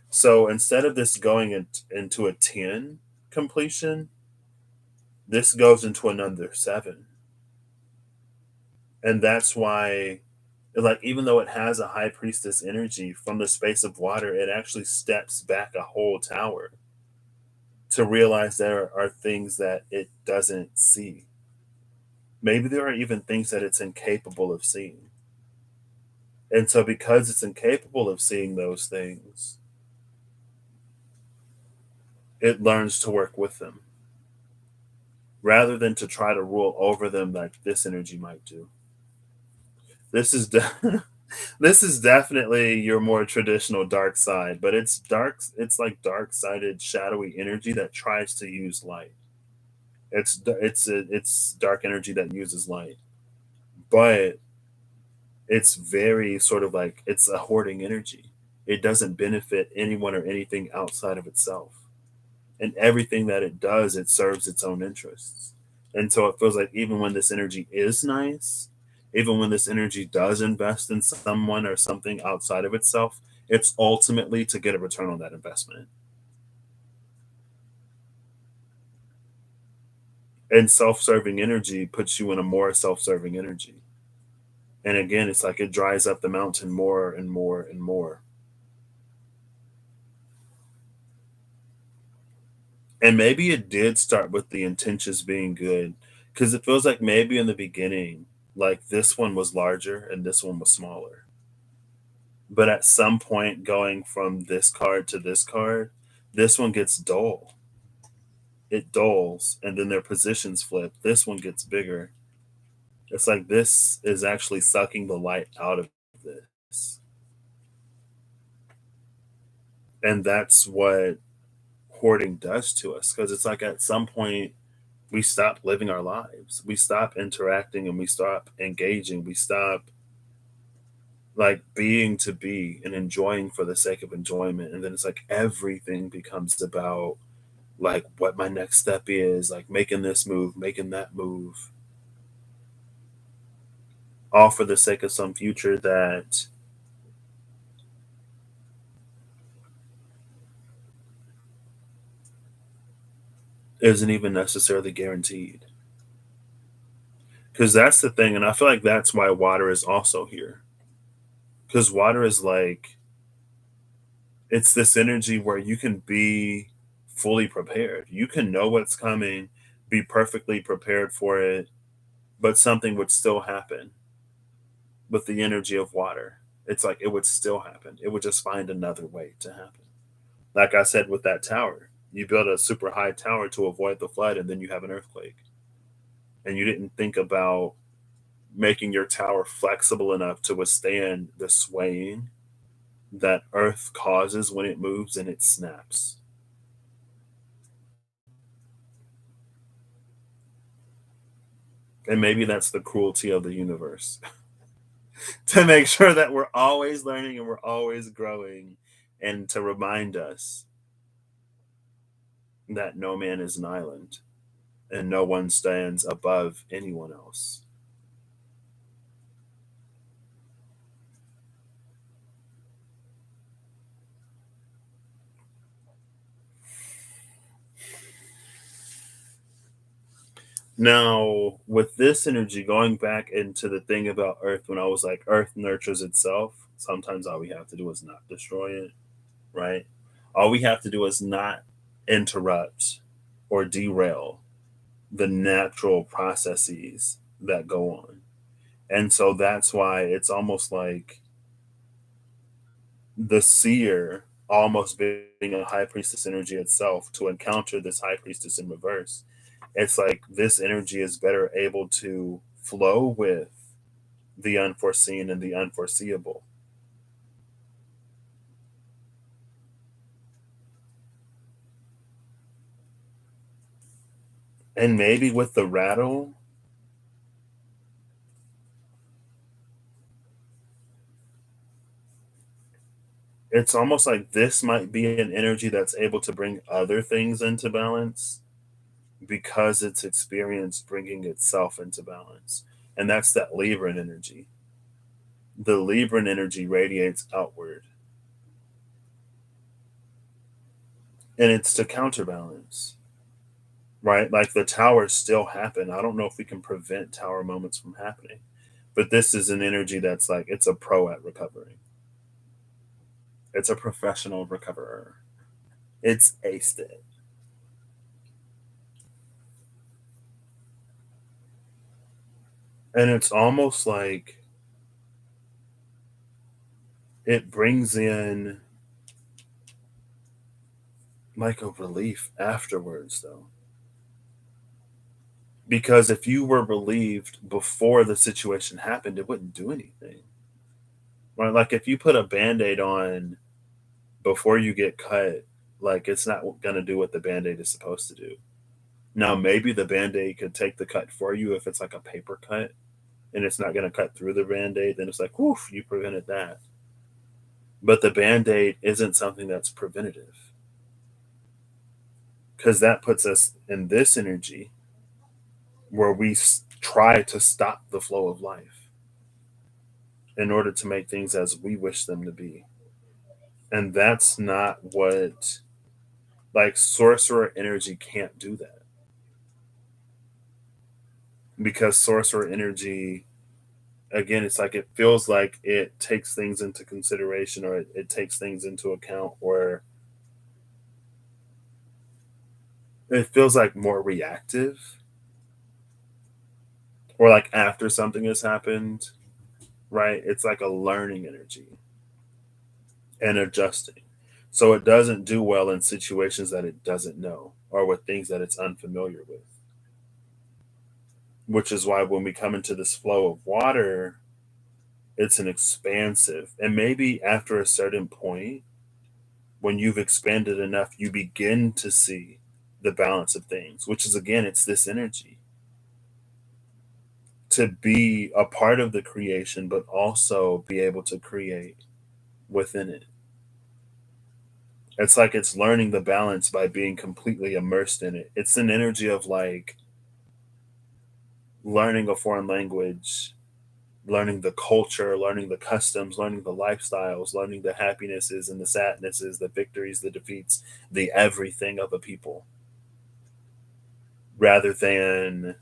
So instead of this going into a 10 completion, this goes into another 7. And that's why, like, even though it has a high priestess energy from the space of water, it actually steps back a whole tower to realize there are things that it doesn't see. Maybe there are even things that it's incapable of seeing. And so, because it's incapable of seeing those things, it learns to work with them rather than to try to rule over them like this energy might do. This is this is definitely your more traditional dark side, but it's dark. It's like dark-sided, shadowy energy that tries to use light. It's dark energy that uses light, but it's very sort of like it's a hoarding energy. It doesn't benefit anyone or anything outside of itself, and everything that it does, it serves its own interests. And so it feels like even when this energy is nice, even when this energy does invest in someone or something outside of itself, it's ultimately to get a return on that investment. And self-serving energy puts you in a more self-serving energy. And again, it's like it dries up the mountain more and more and more. And maybe it did start with the intentions being good, because it feels like maybe in the beginning, like this one was larger and this one was smaller. But at some point, going from this card to this card, this one gets dull. It dulls, and then their positions flip. This one gets bigger. It's like this is actually sucking the light out of this. And that's what hoarding does to us, because it's like at some point, we stop living our lives. We stop interacting and we stop engaging. We stop like being to be and enjoying for the sake of enjoyment. And then it's like everything becomes about like what my next step is, like making this move, making that move, all for the sake of some future that isn't even necessarily guaranteed. Because that's the thing. And I feel like that's why water is also here. Because water is like, it's this energy where you can be fully prepared. You can know what's coming, be perfectly prepared for it, but something would still happen with the energy of water. It's like it would still happen. It would just find another way to happen. Like I said with that tower, you build a super high tower to avoid the flood, and then you have an earthquake. And you didn't think about making your tower flexible enough to withstand the swaying that earth causes when it moves and it snaps. And maybe that's the cruelty of the universe to make sure that we're always learning and we're always growing, and to remind us that no man is an island and no one stands above anyone else. Now, with this energy, going back into the thing about Earth, when I was like, Earth nurtures itself, sometimes all we have to do is not destroy it, right? All we have to do is not interrupt or derail the natural processes that go on. And so that's why it's almost like the seer almost being a high priestess energy itself to encounter this high priestess in reverse. It's like this energy is better able to flow with the unforeseen and the unforeseeable. And maybe with the rattle, it's almost like this might be an energy that's able to bring other things into balance because it's experienced bringing itself into balance. And that's that Libran energy. The Libran energy radiates outward, and it's to counterbalance, right? Like the towers still happen. I don't know if we can prevent tower moments from happening, but this is an energy that's like it's a pro at recovering. It's a professional recoverer. It's aced it. And it's almost like it brings in like a relief afterwards, though. Because if you were relieved before the situation happened, it wouldn't do anything. Right? Like if you put a band aid on before you get cut, like it's not going to do what the band aid is supposed to do. Now, maybe the band aid could take the cut for you if it's like a paper cut and it's not going to cut through the band aid, then it's like, woof, you prevented that. But the band aid isn't something that's preventative because that puts us in this energy where we try to stop the flow of life in order to make things as we wish them to be. And that's not what, like, sorcerer energy can't do that because sorcerer energy, again, it's like it feels like it takes things into consideration, or it takes things into account, or it feels like more reactive, or like after something has happened, right? It's like a learning energy and adjusting. So it doesn't do well in situations that it doesn't know or with things that it's unfamiliar with. Which is why when we come into this flow of water, it's an expansive. And maybe after a certain point, when you've expanded enough, you begin to see the balance of things, which is again, it's this energy to be a part of the creation, but also be able to create within it. It's like it's learning the balance by being completely immersed in it. It's an energy of like learning a foreign language, learning the culture, learning the customs, learning the lifestyles, learning the happinesses and the sadnesses, the victories, the defeats, the everything of a people, rather than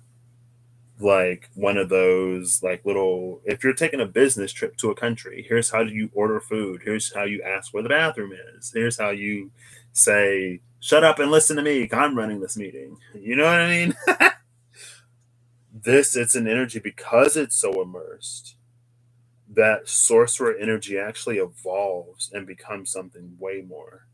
like one of those like little, if you're taking a business trip to a country, here's how do you order food, here's how you ask where the bathroom is, here's how you say shut up and listen to me, I'm running this meeting, you know what I mean? This, it's an energy because it's so immersed that sorcerer energy actually evolves and becomes something way more.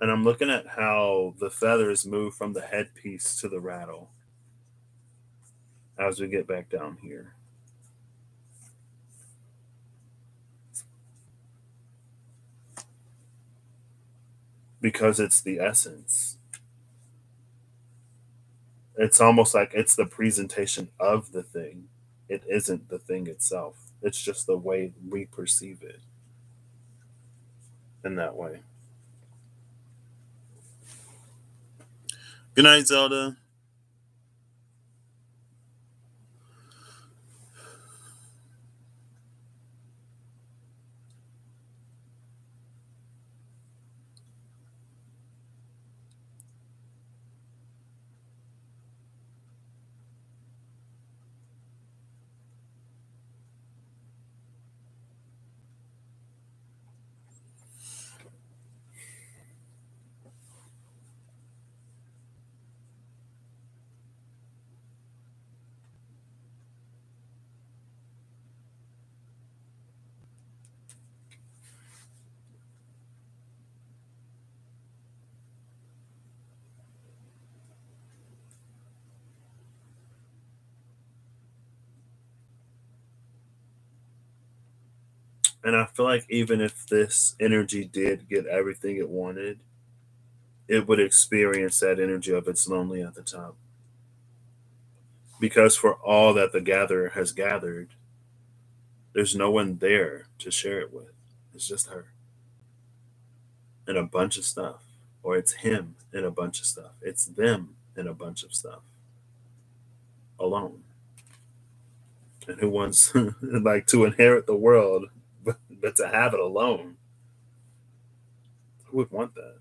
And I'm looking at how the feathers move from the headpiece to the rattle as we get back down here. Because it's the essence. It's almost like it's the presentation of the thing. It isn't the thing itself. It's just the way we perceive it in that way. Good night, Zelda. And I feel like even if this energy did get everything it wanted, it would experience that energy of it's lonely at the top. Because for all that the gatherer has gathered, there's no one there to share it with. It's just her and a bunch of stuff. Or it's him and a bunch of stuff. It's them and a bunch of stuff. Alone. And who wants like to inherit the world but to have it alone? Who would want that?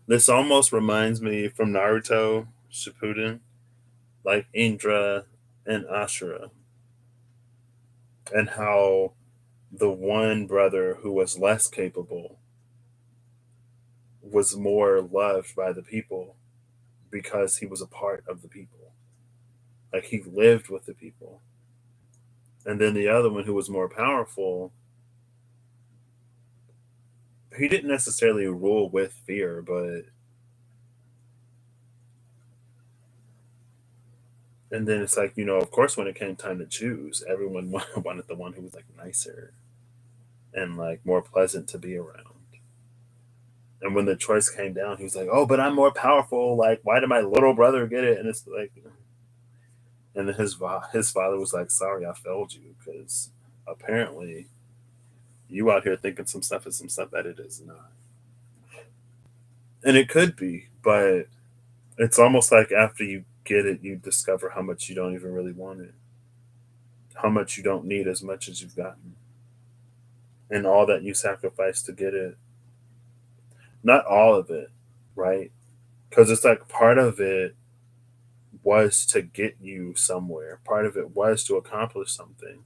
This almost reminds me from Naruto Shippuden, like Indra and Ashura, and how the one brother who was less capable was more loved by the people because he was a part of the people. Like he lived with the people. And then the other one who was more powerful, he didn't necessarily rule with fear, but and then it's like, of course when it came time to choose, everyone wanted the one who was like nicer and like more pleasant to be around. And when the choice came down, he was like, "Oh, but I'm more powerful. Like, why did my little brother get it?" And it's like, and then his father was like, "Sorry, I failed you because apparently you out here thinking some stuff is some stuff that it is not." And it could be, but it's almost like after you get it, you discover how much you don't even really want it, how much you don't need as much as you've gotten, and all that you sacrifice to get it. Not all of it, right? Because it's like part of it was to get you somewhere. Part of it was to accomplish something.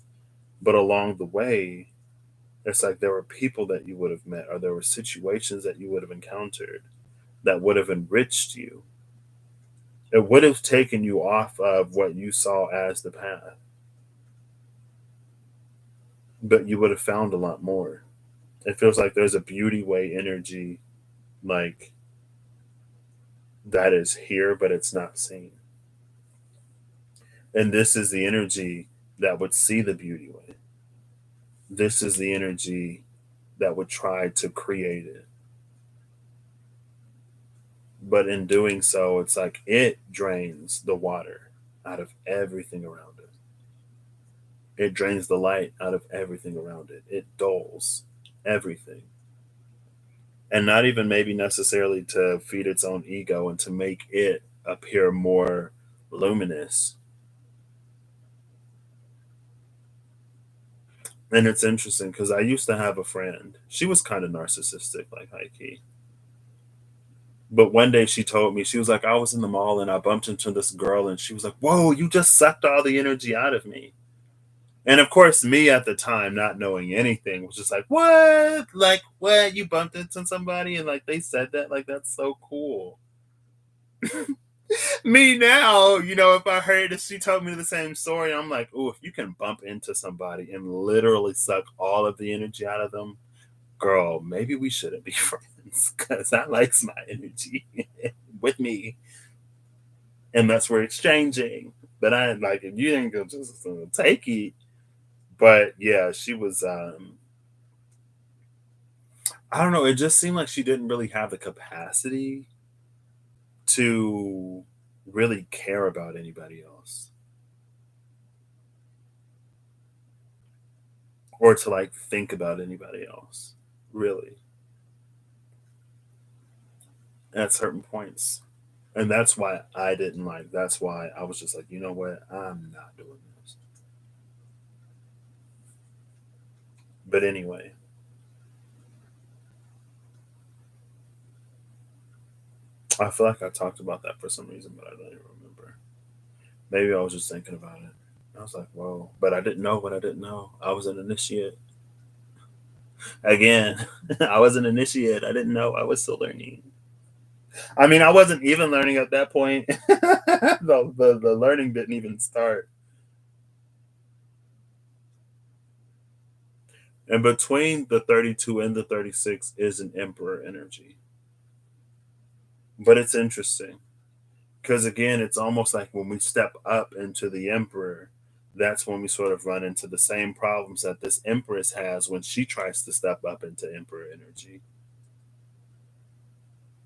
But along the way, it's like there were people that you would have met, or there were situations that you would have encountered that would have enriched you. It would have taken you off of what you saw as the path, but you would have found a lot more. It feels like there's a beauty way energy, like that is here, but it's not seen. And this is the energy that would see the beauty way. This is the energy that would try to create it. But in doing so, it's like it drains the water out of everything around it. It drains the light out of everything around it. It dulls everything. And not even maybe necessarily to feed its own ego and to make it appear more luminous. And it's interesting because I used to have a friend. She was kind of narcissistic, like high key. But one day she told me, she was like, I was in the mall and I bumped into this girl and she was like, "Whoa, you just sucked all the energy out of me." And of course, me at the time, not knowing anything, was just like, "What? Like, what? You bumped into somebody and like they said that? Like, that's so cool." Me now, if I heard that she told me the same story, I'm like, oh, if you can bump into somebody and literally suck all of the energy out of them, girl, maybe we shouldn't be friends because that likes my energy with me, unless we're exchanging. But I like if you ain't gonna just take it. But yeah, she was. I don't know. It just seemed like she didn't really have the capacity to really care about anybody else, or to like think about anybody else, really, at certain points. And that's why I didn't like. That's why I was just like, you know what? I'm not doing this. But anyway, I feel like I talked about that for some reason, but I don't even remember. Maybe I was just thinking about it. I was like, whoa. But I didn't know what I didn't know. I was an initiate. Again, I was an initiate. I didn't know. I was still learning. I mean, I wasn't even learning at that point. The learning didn't even start. And between the 32 and the 36 is an emperor energy. But it's interesting because, again, it's almost like when we step up into the emperor, that's when we sort of run into the same problems that this empress has when she tries to step up into emperor energy.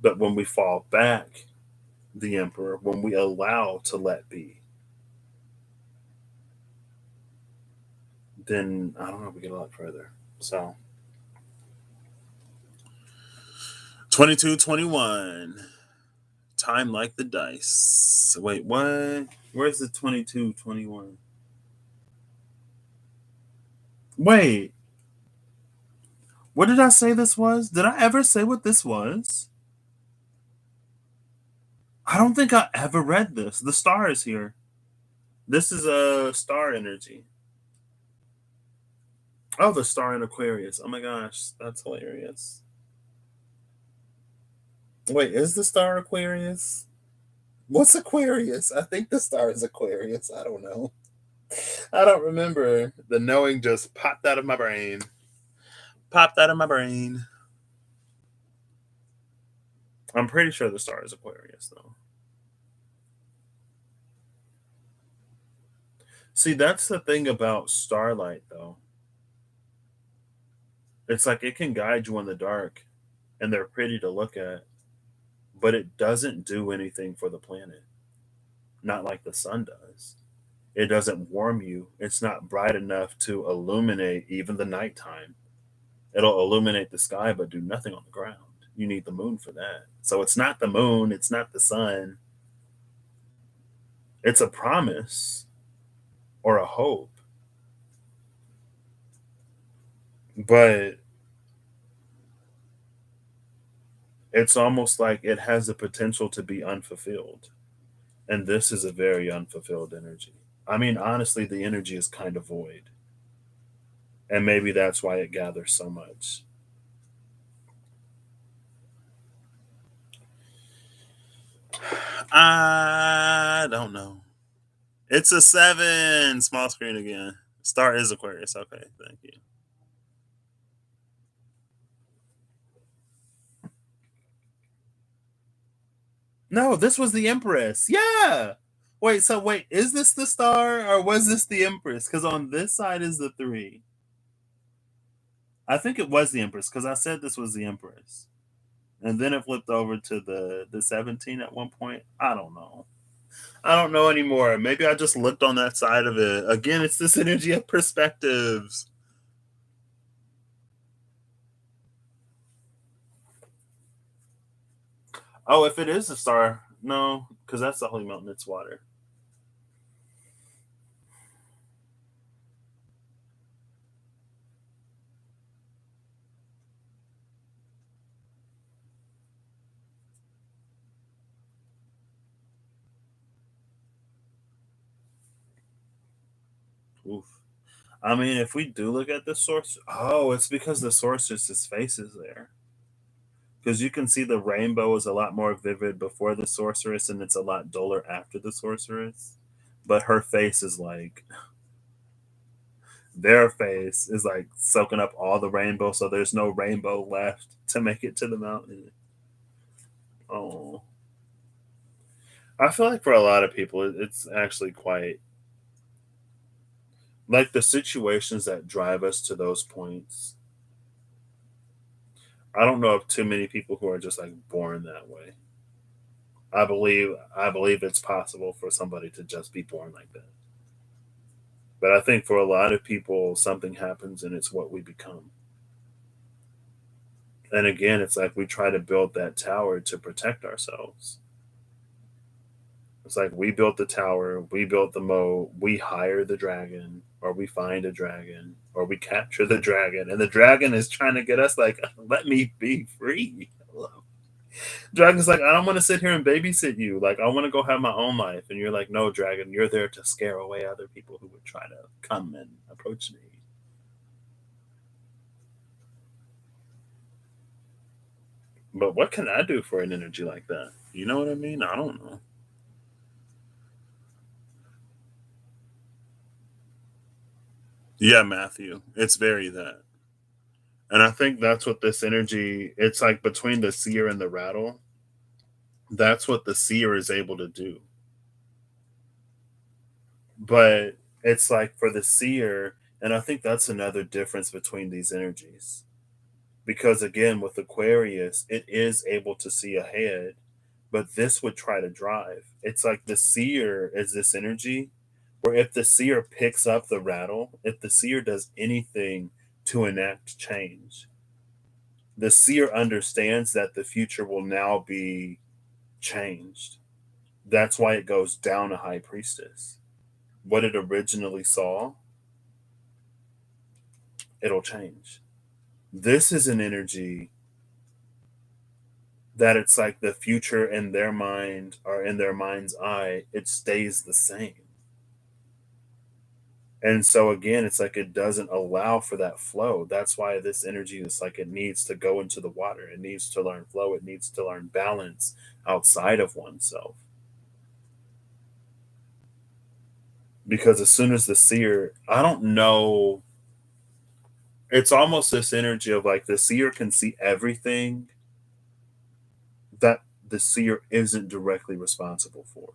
But when we fall back, the emperor, when we allow to let be, then I don't know, we get a lot further. So 22, 21. Time like the dice. Wait, what? Where's the 22, 21? Wait, what did I say this was? Did I ever say what this was? I don't think I ever read this. The star is here. This is a star energy. Oh, the star in Aquarius. Oh my gosh, that's hilarious. Wait, is the star Aquarius? What's Aquarius? I think the star is Aquarius. I don't know. I don't remember. The knowing just popped out of my brain. Popped out of my brain. I'm pretty sure the star is Aquarius, though. See, that's the thing about starlight, though. It's like it can guide you in the dark, and they're pretty to look at, but it doesn't do anything for the planet. Not like the sun does. It doesn't warm you. It's not bright enough to illuminate even the nighttime. It'll illuminate the sky, but do nothing on the ground. You need the moon for that. So it's not the moon, it's not the sun. It's a promise or a hope, but it's almost like it has the potential to be unfulfilled. And this is a very unfulfilled energy. I mean, honestly, the energy is kind of void. And maybe that's why it gathers so much. I don't know. It's a 7. Small screen again. Star is Aquarius. Okay, thank you. No, this was the Empress. Yeah. Wait, so wait, is this the star or was this the Empress? Because on this side is the 3. I think it was the Empress because I said this was the Empress. And then it flipped over to the 17 at one point. I don't know. I don't know anymore. Maybe I just looked on that side of it. Again, it's this energy of perspectives. Oh, if it is a star, no, because that's the holy mountain. It's water. Oof. I mean, if we do look at the source, oh, it's because the source just his face is there. Because you can see the rainbow is a lot more vivid before the sorceress and it's a lot duller after the sorceress. But her face is like, their face is like soaking up all the rainbow, so there's no rainbow left to make it to the mountain. Oh, I feel like for a lot of people, it's actually quite like the situations that drive us to those points. I don't know of too many people who are just like born that way. I believe it's possible for somebody to just be born like that. But I think for a lot of people, something happens and it's what we become. And again, it's like we try to build that tower to protect ourselves. It's like we built the tower, we built the moat, we hire the dragon, or we find a dragon, or we capture the dragon, and the dragon is trying to get us like, let me be free. Dragon's like, I don't want to sit here and babysit you. Like, I want to go have my own life. And you're like, no, dragon, you're there to scare away other people who would try to come and approach me. But what can I do for an energy like that? You know what I mean? I don't know. Yeah, Matthew. It's very that. And I think that's what this energy, it's like between the seer and the rattle, that's what the seer is able to do. But it's like for the seer, and I think that's another difference between these energies. Because again, with Aquarius, it is able to see ahead, but this would try to drive. It's like the seer is this energy where if the seer picks up the rattle, if the seer does anything to enact change, the seer understands that the future will now be changed. That's why it goes down a high priestess. What it originally saw, it'll change. This is an energy that it's like the future in their mind or in their mind's eye, it stays the same. And so again, it's like it doesn't allow for that flow. That's why this energy is like it needs to go into the water. It needs to learn flow. It needs to learn balance outside of oneself. Because as soon as the seer, I don't know, it's almost this energy of like the seer can see everything that the seer isn't directly responsible for.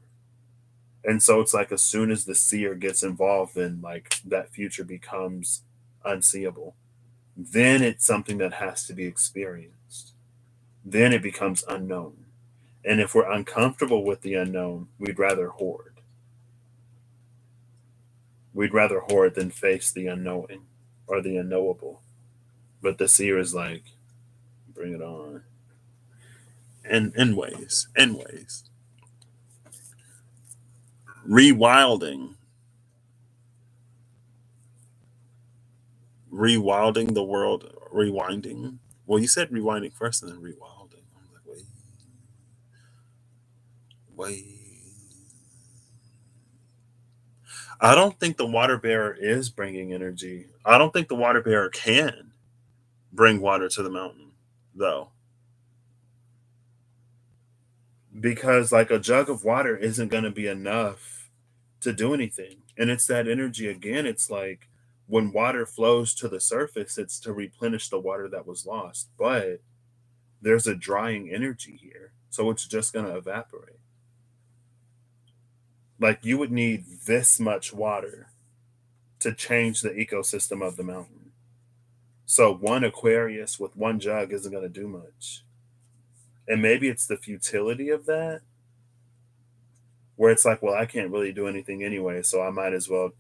And so it's like as soon as the seer gets involved, then like that future becomes unseeable. Then it's something that has to be experienced. Then it becomes unknown. And if we're uncomfortable with the unknown, we'd rather hoard. We'd rather hoard than face the unknowing or the unknowable. But the seer is like, bring it on. And in ways. Rewilding. Rewilding the world. Rewinding. Well, you said rewinding first and then rewilding. I'm like, wait. I don't think the water bearer is bringing energy. I don't think the water bearer can bring water to the mountain, though, because like a jug of water isn't going to be enough to do anything. And it's that energy again. It's like when water flows to the surface, it's to replenish the water that was lost. But there's a drying energy here. So it's just going to evaporate. Like you would need this much water to change the ecosystem of the mountain. So one Aquarius with one jug isn't going to do much. And maybe it's the futility of that, where it's like, well, I can't really do anything anyway, so I might as well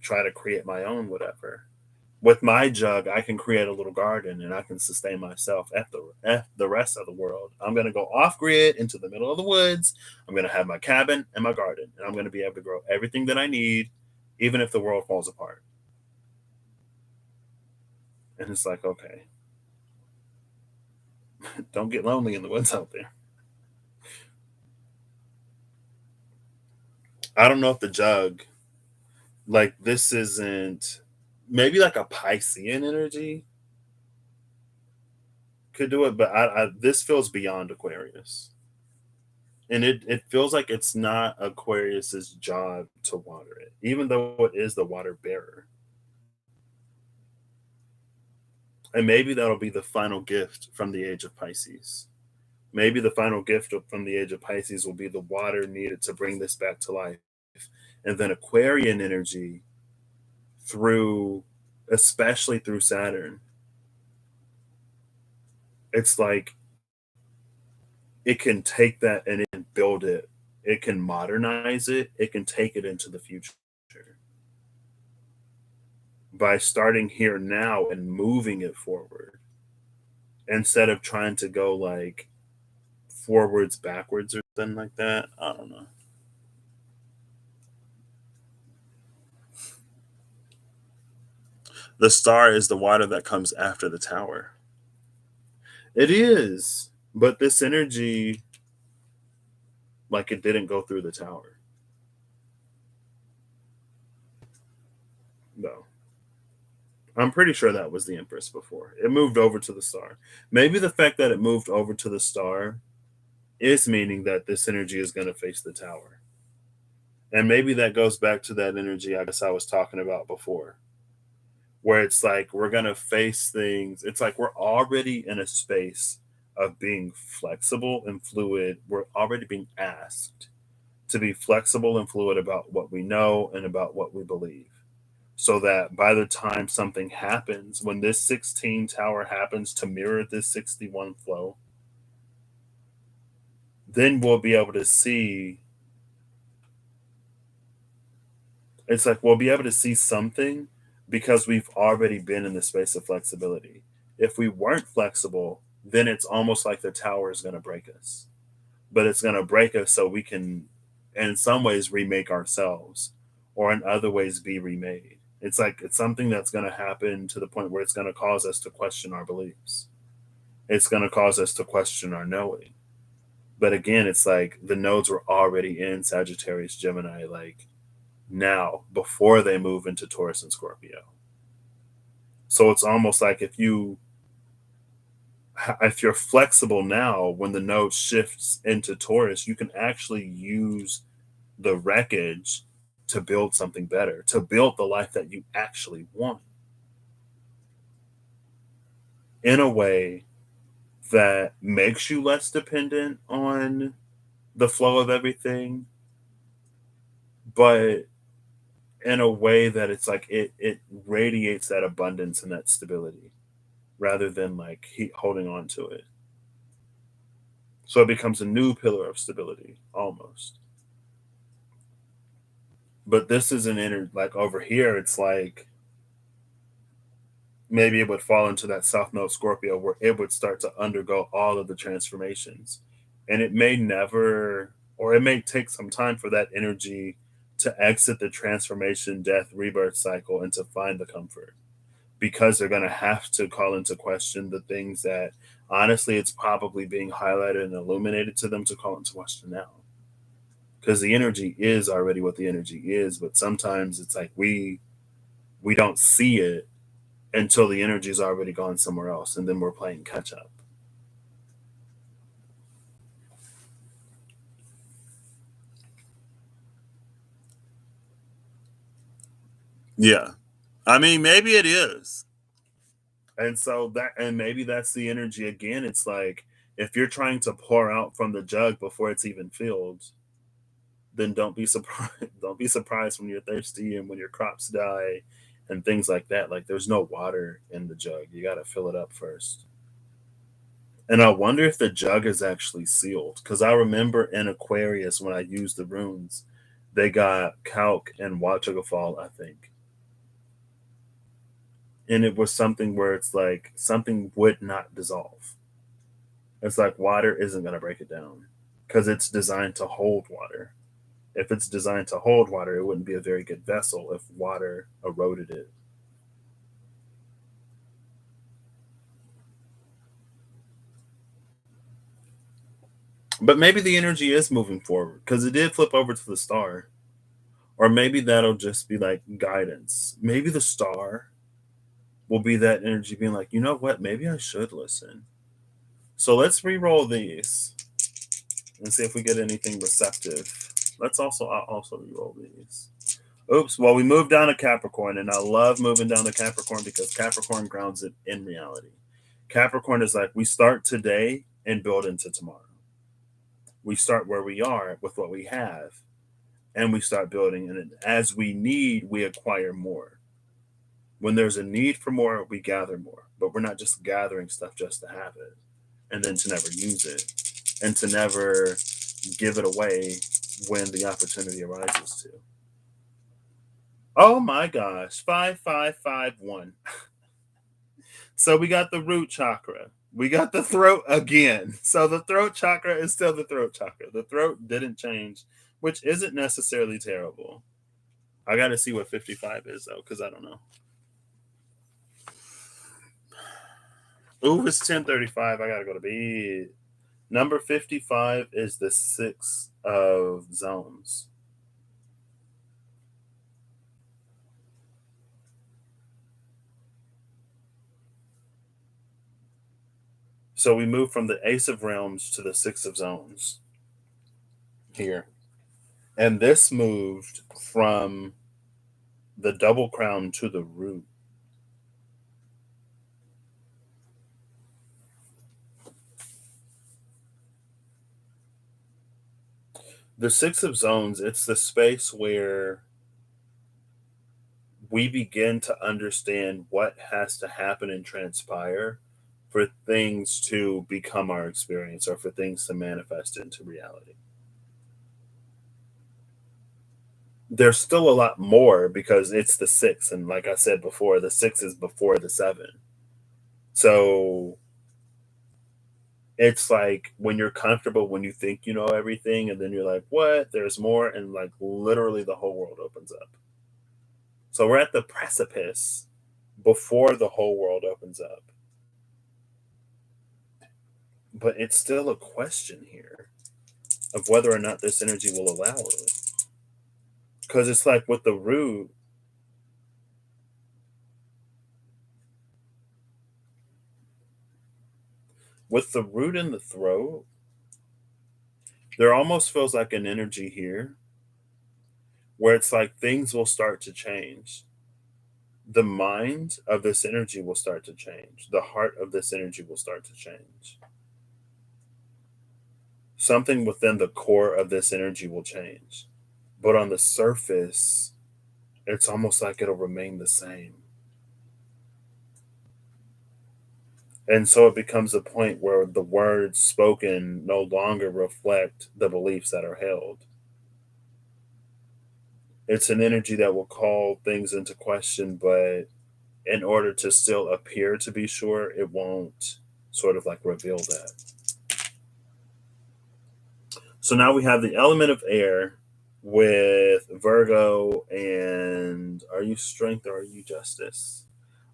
try to create my own whatever. With my jug, I can create a little garden and I can sustain myself at the rest of the world. I'm going to go off grid into the middle of the woods. I'm going to have my cabin and my garden, and I'm going to be able to grow everything that I need, even if the world falls apart. And it's like, okay, don't get lonely in the woods out there. I don't know if the jug, like, this isn't maybe like a Piscean energy. could do it, but this feels beyond Aquarius, and it feels like it's not Aquarius's job to water it, even though it is the water bearer. And maybe that'll be the final gift from the age of Pisces. Maybe the final gift from the age of Pisces will be the water needed to bring this back to life. And then Aquarian energy through, especially through Saturn, it's like it can take that and it can build it. It can modernize it. It can take it into the future by starting here now and moving it forward instead of trying to go like forwards, backwards, or something like that. I don't know. The star is the water that comes after the tower. It is, but this energy, like it didn't go through the tower. No. I'm pretty sure that was the Empress before. It moved over to the star. Maybe the fact that it moved over to the star is meaning that this energy is going to face the tower. And maybe that goes back to that energy I guess I was talking about before, where it's like we're going to face things. It's like we're already in a space of being flexible and fluid. We're already being asked to be flexible and fluid about what we know and about what we believe. So that by the time something happens, when this 16 tower happens to mirror this 61 flow, then we'll be able to see. It's like we'll be able to see something because we've already been in the space of flexibility. If we weren't flexible, then it's almost like the tower is going to break us. But it's going to break us so we can, in some ways, remake ourselves, or in other ways, be remade. It's like it's something that's going to happen to the point where it's going to cause us to question our beliefs. It's going to cause us to question our knowing. But again, it's like the nodes were already in Sagittarius, Gemini, like now before they move into Taurus and Scorpio. So it's almost like if you're flexible now, when the node shifts into Taurus, you can actually use the wreckage to build something better, to build the life that you actually want in a way that makes you less dependent on the flow of everything, but in a way that it's like it radiates that abundance and that stability rather than like holding on to it. So it becomes a new pillar of stability almost. But this is an inner, like over here, it's like maybe it would fall into that South Node Scorpio where it would start to undergo all of the transformations. And it may never, or it may take some time for that energy to exit the transformation, death, rebirth cycle and to find the comfort because they're going to have to call into question the things that honestly it's probably being highlighted and illuminated to them to call into question now. Because the energy is already what the energy is, but sometimes it's like we don't see it until the energy's already gone somewhere else and then we're playing catch up. Yeah. I mean, maybe it is. And so and maybe that's the energy again. It's like if you're trying to pour out from the jug before it's even filled, then don't be surprised. Don't be surprised when you're thirsty and when your crops die and things like that. Like there's no water in the jug. You got to fill it up first. And I wonder if the jug is actually sealed because I remember in Aquarius when I used the runes, they got Calc and Watchagafal, I think. And it was something where it's like something would not dissolve. It's like water isn't going to break it down because it's designed to hold water. If it's designed to hold water, it wouldn't be a very good vessel if water eroded it. But maybe the energy is moving forward because it did flip over to the star. Or maybe that'll just be like guidance. Maybe the star will be that energy being like, you know what? Maybe I should listen. So let's re-roll these and see if we get anything receptive. I'll also re-roll these. Oops. Well, we moved down to Capricorn, and I love moving down to Capricorn because Capricorn grounds it in reality. Capricorn is like we start today and build into tomorrow. We start where we are with what we have, and we start building. And as we need, we acquire more. When there's a need for more, we gather more. But we're not just gathering stuff just to have it and then to never use it and to never give it away when the opportunity arises to. Oh my gosh, 5551. So we got the root chakra. We got the throat again. So the throat chakra is still the throat chakra. The throat didn't change, which isn't necessarily terrible. I got to see what 55 is though, because I don't know. Ooh, it's 10:35. I got to go to bed. Number 55 is the 6 of zones. So we move from the Ace of Realms to the 6 of Zones here. And this moved from the double crown to the root. The 6 of Zones, it's the space where we begin to understand what has to happen and transpire for things to become our experience or for things to manifest into reality. There's still a lot more because it's the 6. And like I said before, the 6 is before the 7. So it's like when you're comfortable, when you think you know everything, and then you're like, what? There's more. And like literally the whole world opens up. So we're at the precipice before the whole world opens up. But it's still a question here of whether or not this energy will allow it. Because it's like with the root in the throat, there almost feels like an energy here where it's like things will start to change. The mind of this energy will start to change. The heart of this energy will start to change. Something within the core of this energy will change. But on the surface, it's almost like it'll remain the same. And so it becomes a point where the words spoken no longer reflect the beliefs that are held. It's an energy that will call things into question, but in order to still appear to be sure, it won't sort of like reveal that. So now we have the element of air with Virgo and are you strength or are you justice?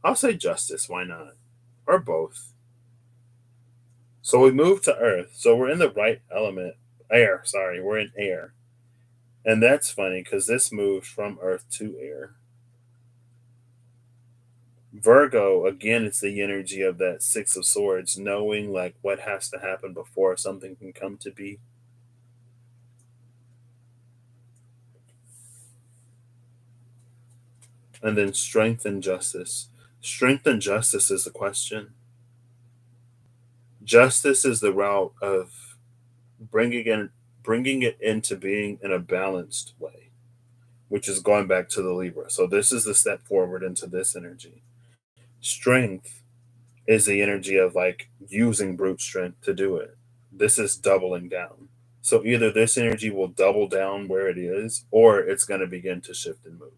I'll say justice, why not? Or both. So we move to earth. So we're in the right element. Air, sorry, we're in air. And that's funny because this moves from earth to air. Virgo, again, it's the energy of that 6 of Swords, knowing like what has to happen before something can come to be. And then strength and justice. Strength and justice is the question. Justice is the route of bringing it into being in a balanced way, which is going back to the Libra. So this is the step forward into this energy. Strength is the energy of like using brute strength to do it. This is doubling down. So either this energy will double down where it is, or it's going to begin to shift and move.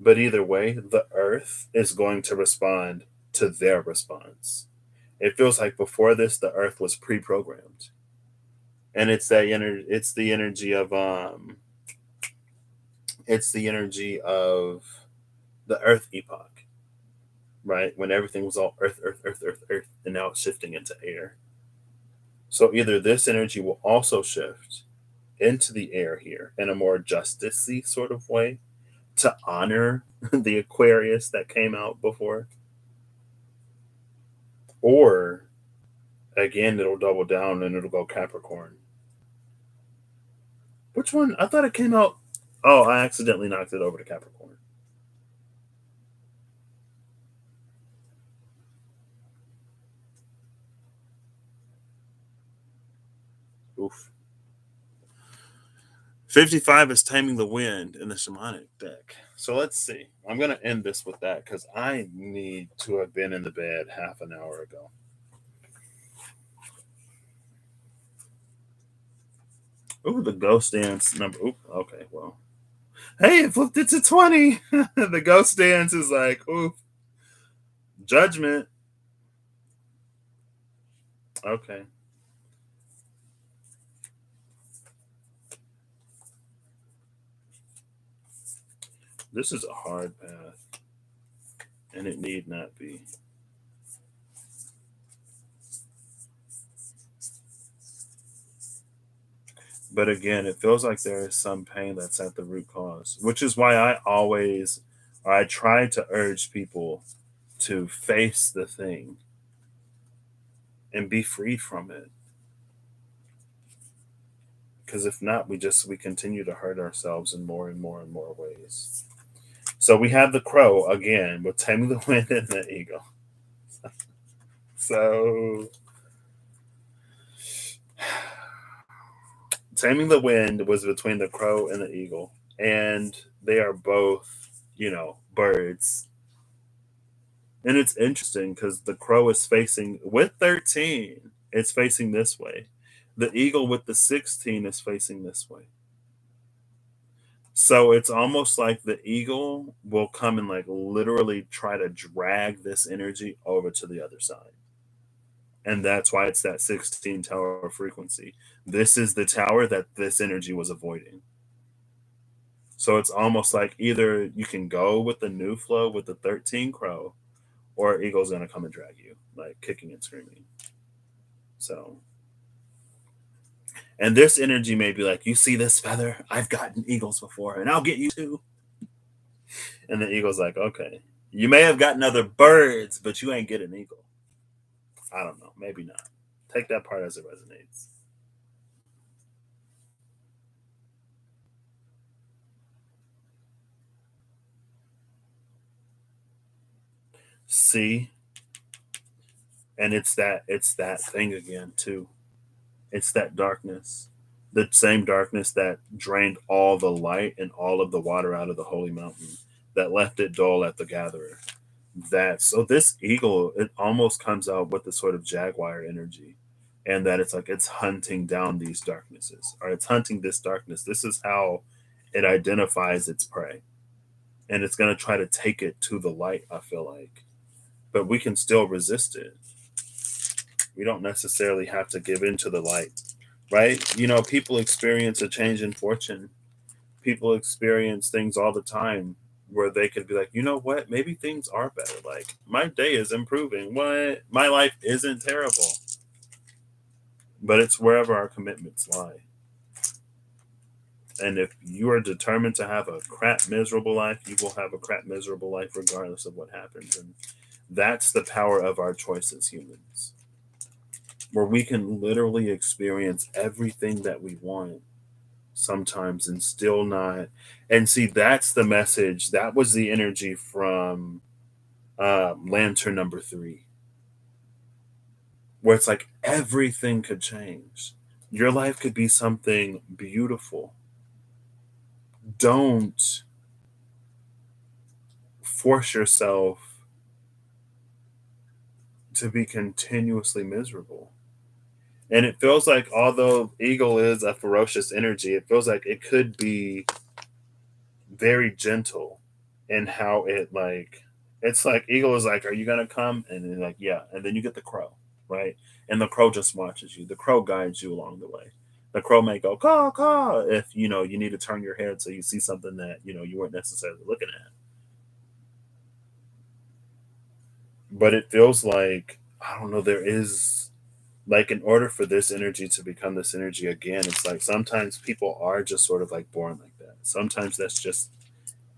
But either way, the earth is going to respond to their response. It feels like before this, the earth was pre-programmed. And it's the energy of it's the energy of the earth epoch, right? When everything was all earth, earth, earth, earth, earth, and now it's shifting into air. So either this energy will also shift into the air here in a more justicey sort of way to honor the Aquarius that came out before, Or again, it'll double down and it'll go Capricorn. Which one? I thought it came out. Oh, I accidentally knocked it over to Capricorn. Oof. 55 is Taming the Wind in the shamanic deck. So let's see. I'm going to end this with that because I need to have been in the bed half an hour ago. Ooh, the ghost dance number. Ooh, okay, well. Hey, it flipped it to 20. The ghost dance is like, ooh, judgment. Okay. This is a hard path, and it need not be. But again, it feels like there is some pain that's at the root cause, which is why I try to urge people to face the thing and be freed from it. Because if not, we continue to hurt ourselves in more and more and more ways. So we have the crow again with taming the wind and the eagle. So taming the wind was between the crow and the eagle, and they are both, birds. And it's interesting because the crow is facing with 13, it's facing this way. The eagle with the 16 is facing this way. So it's almost like the eagle will come and like literally try to drag this energy over to the other side. And that's why it's that 16 tower frequency. This is the tower that this energy was avoiding. So it's almost like either you can go with the new flow with the 13 crow, or eagle's gonna come and drag you, like kicking and screaming. So, and this energy may be like, you see this feather? I've gotten eagles before, and I'll get you too. And the eagle's like, okay, you may have gotten other birds, but you ain't get an eagle. I don't know, maybe not. Take that part as it resonates. See, and it's that thing again too. It's that darkness, the same darkness that drained all the light and all of the water out of the holy mountain, that left it dull at the gatherer. That so this eagle, it almost comes out with the sort of jaguar energy, and that it's like it's hunting down these darknesses, or it's hunting this darkness. This is how it identifies its prey, and it's going to try to take it to the light, I feel like, but we can still resist it. We don't necessarily have to give in to the light, right? People experience a change in fortune. People experience things all the time where they could be like, you know what, maybe things are better. Like, my day is improving. What? My life isn't terrible. But it's wherever our commitments lie. And if you are determined to have a crap, miserable life, you will have a crap, miserable life regardless of what happens. And that's the power of our choice as humans, where we can literally experience everything that we want sometimes and still not. And see, that's the message. That was the energy from Lantern number 3, where it's like everything could change. Your life could be something beautiful. Don't force yourself to be continuously miserable. And it feels like, although eagle is a ferocious energy, it feels like it could be very gentle in how it, like, it's like eagle is like, are you gonna come? And then like, yeah. And then you get the crow, right? And the crow just watches you. The crow guides you along the way. The crow may go caw caw if you need to turn your head so you see something that you weren't necessarily looking at. But it feels like, I don't know, there is, like, in order for this energy to become this energy again, it's like sometimes people are just sort of like born like that. Sometimes that's just,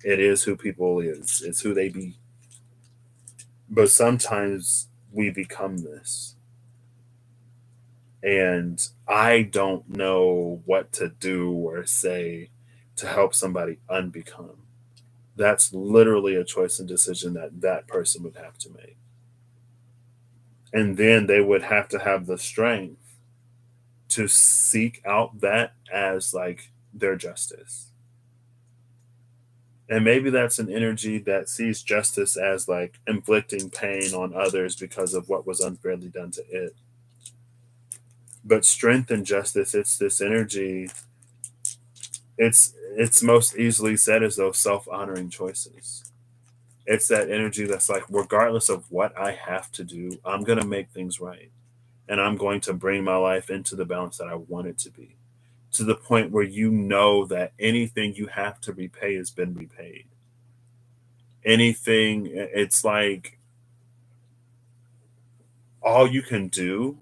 it is who people is. It's who they be. But sometimes we become this. And I don't know what to do or say to help somebody unbecome. That's literally a choice and decision that that person would have to make. And then they would have to have the strength to seek out that as like their justice. And maybe that's an energy that sees justice as like inflicting pain on others because of what was unfairly done to it. But strength and justice, it's this energy. It's most easily said as those self-honoring choices. It's that energy that's like, regardless of what I have to do, I'm gonna make things right. And I'm going to bring my life into the balance that I want it to be. To the point where you know that anything you have to repay has been repaid. Anything, it's like all you can do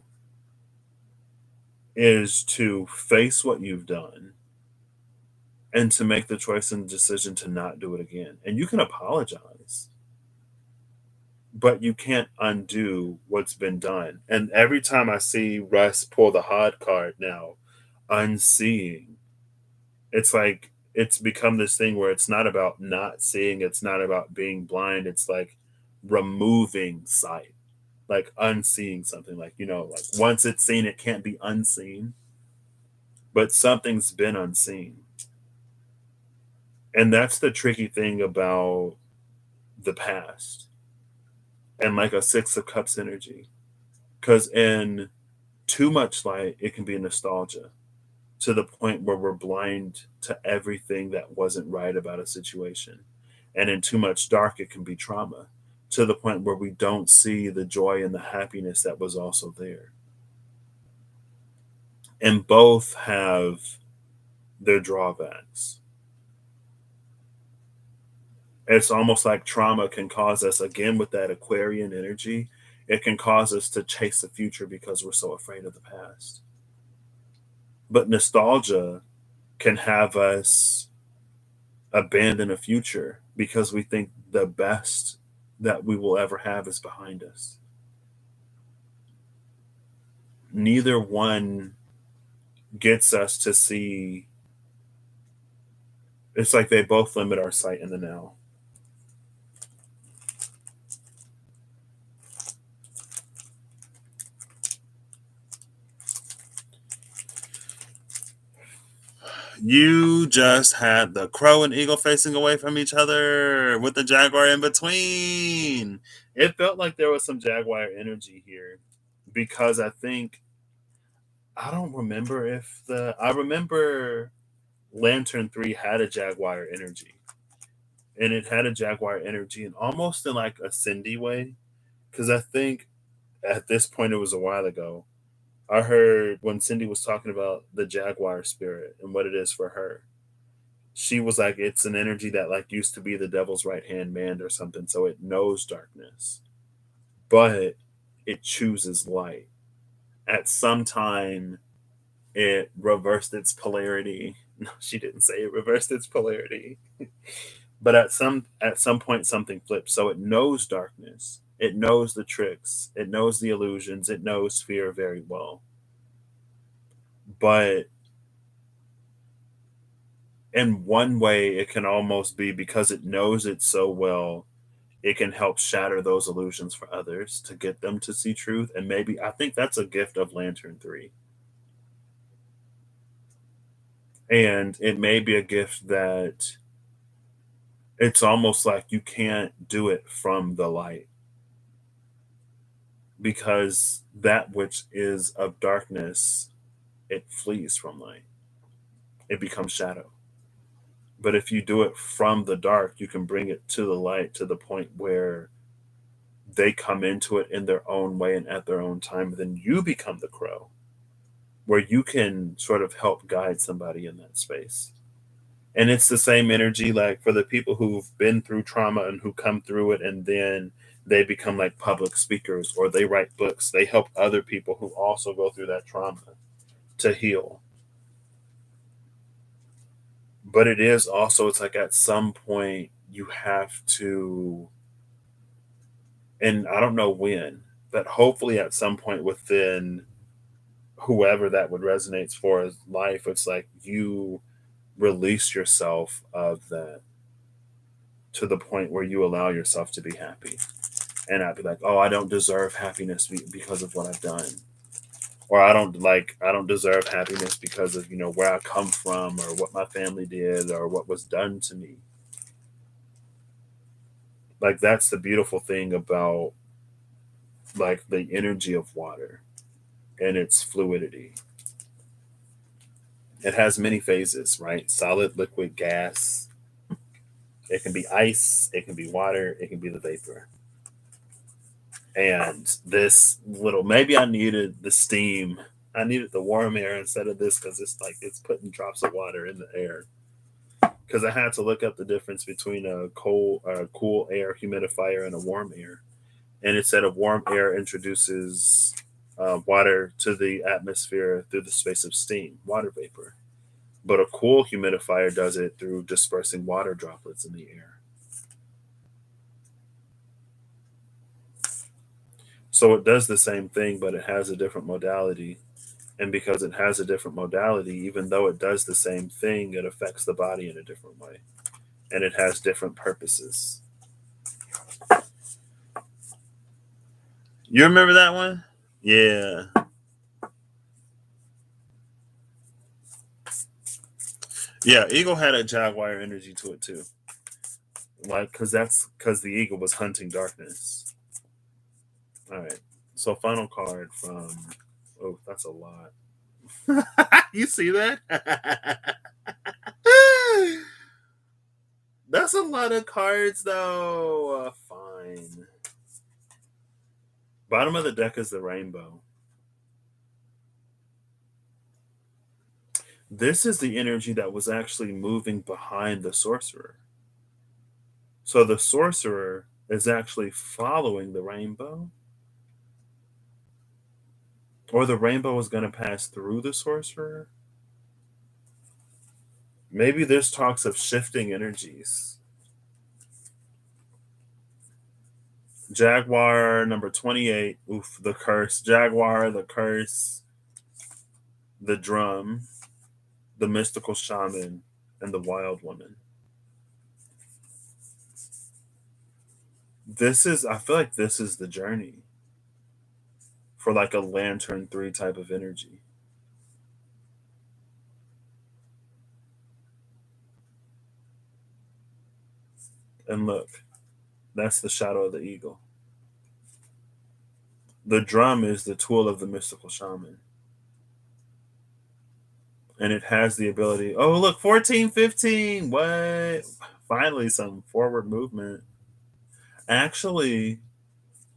is to face what you've done and to make the choice and decision to not do it again. And you can apologize, but you can't undo what's been done. And every time I see Russ pull the hard card now, unseeing, it's like it's become this thing where it's not about not seeing, it's not about being blind, it's like removing sight, like unseeing something, like, like once it's seen, it can't be unseen, but something's been unseen. And that's the tricky thing about the past and like a Six of Cups energy. Because in too much light, it can be nostalgia to the point where we're blind to everything that wasn't right about a situation. And in too much dark, it can be trauma to the point where we don't see the joy and the happiness that was also there. And both have their drawbacks. It's almost like trauma can cause us, again, with that Aquarian energy, it can cause us to chase the future because we're so afraid of the past. But nostalgia can have us abandon a future because we think the best that we will ever have is behind us. Neither one gets us to see. It's like they both limit our sight in the now. You just had the crow and eagle facing away from each other with the jaguar in between. It felt like there was some jaguar energy here because I don't remember if I remember Lantern 3 had a jaguar energy. And it had a jaguar energy and almost in like a Cindy way. Because I think at this point, it was a while ago, I heard when Cindy was talking about the jaguar spirit and what it is for her. She was like, it's an energy that like used to be the devil's right hand man or something. So it knows darkness, but it chooses light. At some time, it reversed its polarity. No, she didn't say it reversed its polarity. But at some point something flips. So it knows darkness. It knows the tricks. It knows the illusions. It knows fear very well. But in one way, it can almost be because it knows it so well, it can help shatter those illusions for others to get them to see truth. And maybe I think that's a gift of Lantern 3. And it may be a gift that it's almost like you can't do it from the light because that which is of darkness, it flees from light. It becomes shadow. But if you do it from the dark, you can bring it to the light to the point where they come into it in their own way and at their own time. Then you become the crow, where you can sort of help guide somebody in that space. And it's the same energy like for the people who've been through trauma and who come through it and then they become like public speakers or they write books. They help other people who also go through that trauma to heal. But it is also, it's like at some point you have to, and I don't know when, But hopefully at some point within whoever that would resonate for his life, it's like you release yourself of that to the point where you allow yourself to be happy and not be like, oh, I don't deserve happiness because of what I've done, or I don't deserve happiness because of where I come from or what my family did or what was done to me. Like that's the beautiful thing about like the energy of water and its fluidity. It has many phases, right? Solid, liquid, gas. It can be ice, it can be water, it can be the vapor. And this little, maybe I needed the steam. I needed the warm air instead of this because it's like it's putting drops of water in the air. Because I had to look up the difference between a cool air humidifier and a warm air. And it said a warm air introduces water to the atmosphere through the space of steam, water vapor. But a cool humidifier does it through dispersing water droplets in the air. So it does the same thing, but it has a different modality. And because it has a different modality, even though it does the same thing, it affects the body in a different way. And it has different purposes. You remember that one? Yeah. Yeah, Eagle had a Jaguar energy to it too. Like, because the Eagle was hunting darkness. All right. So, final card from. Oh, that's a lot. You see that? That's a lot of cards, though. Fine. Bottom of the deck is the rainbow. This is the energy that was actually moving behind the sorcerer. So the sorcerer is actually following the rainbow, or the rainbow is going to pass through the sorcerer. Maybe this talks of shifting energies. Jaguar number 28. Oof, the curse. Jaguar, the curse, the drum, the mystical shaman, and the wild woman. I feel like this is the journey for like a lantern 3 type of energy. And look, that's the shadow of the eagle. The drum is the tool of the mystical shaman. And it has the ability. Oh, look, 14, 15. What? Finally, some forward movement. Actually,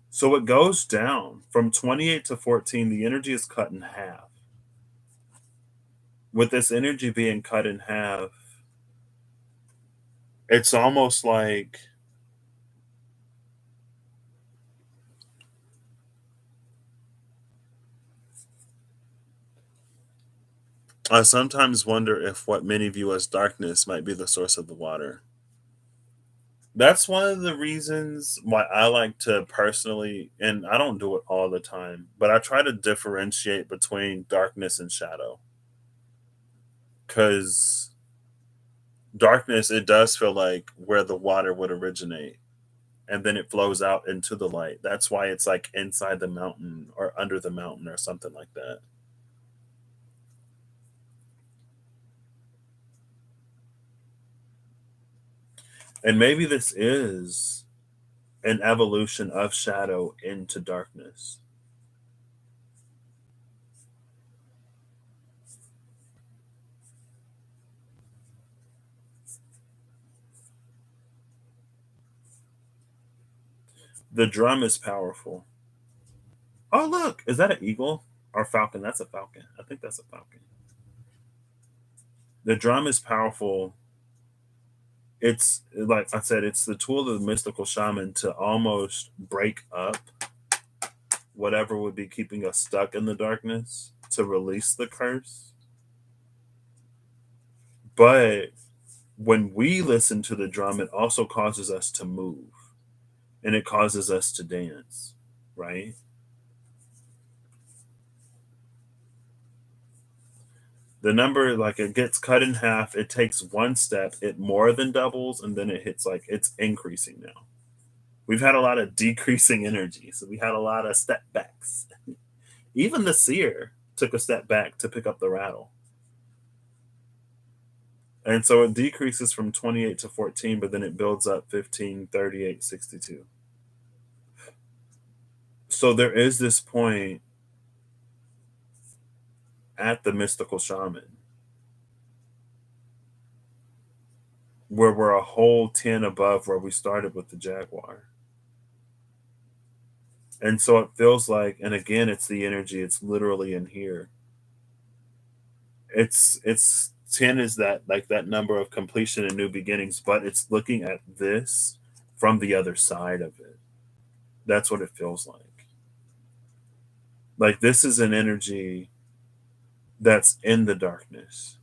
so it goes down from 28 to 14. The energy is cut in half. With this energy being cut in half, it's almost like I sometimes wonder if what many view as darkness might be the source of the water. That's one of the reasons why I like to personally, and I don't do it all the time, but I try to differentiate between darkness and shadow. Because darkness, it does feel like where the water would originate, and then it flows out into the light. That's why it's like inside the mountain or under the mountain or something like that. And maybe this is an evolution of shadow into darkness. The drum is powerful. Oh, look, is that an eagle or falcon? That's a falcon. I think that's a falcon. The drum is powerful. It's like I said, it's the tool of the mystical shaman to almost break up whatever would be keeping us stuck in the darkness to release the curse. But when we listen to the drum, it also causes us to move and it causes us to dance, right? The number, like, it gets cut in half, it takes one step, it more than doubles, and then it hits, like, it's increasing now. We've had a lot of decreasing energy, so we had a lot of step backs. Even the seer took a step back to pick up the rattle. And so it decreases from 28 to 14, but then it builds up 15, 38, 62. So there is this point at the mystical shaman where we're a whole 10 above where we started with the jaguar. And so it feels like, and again, it's the energy, it's literally in here. It's 10 is that, like, that number of completion and new beginnings, but it's looking at this from the other side of it. That's what it feels like. Like, this is an energy that's in the darkness.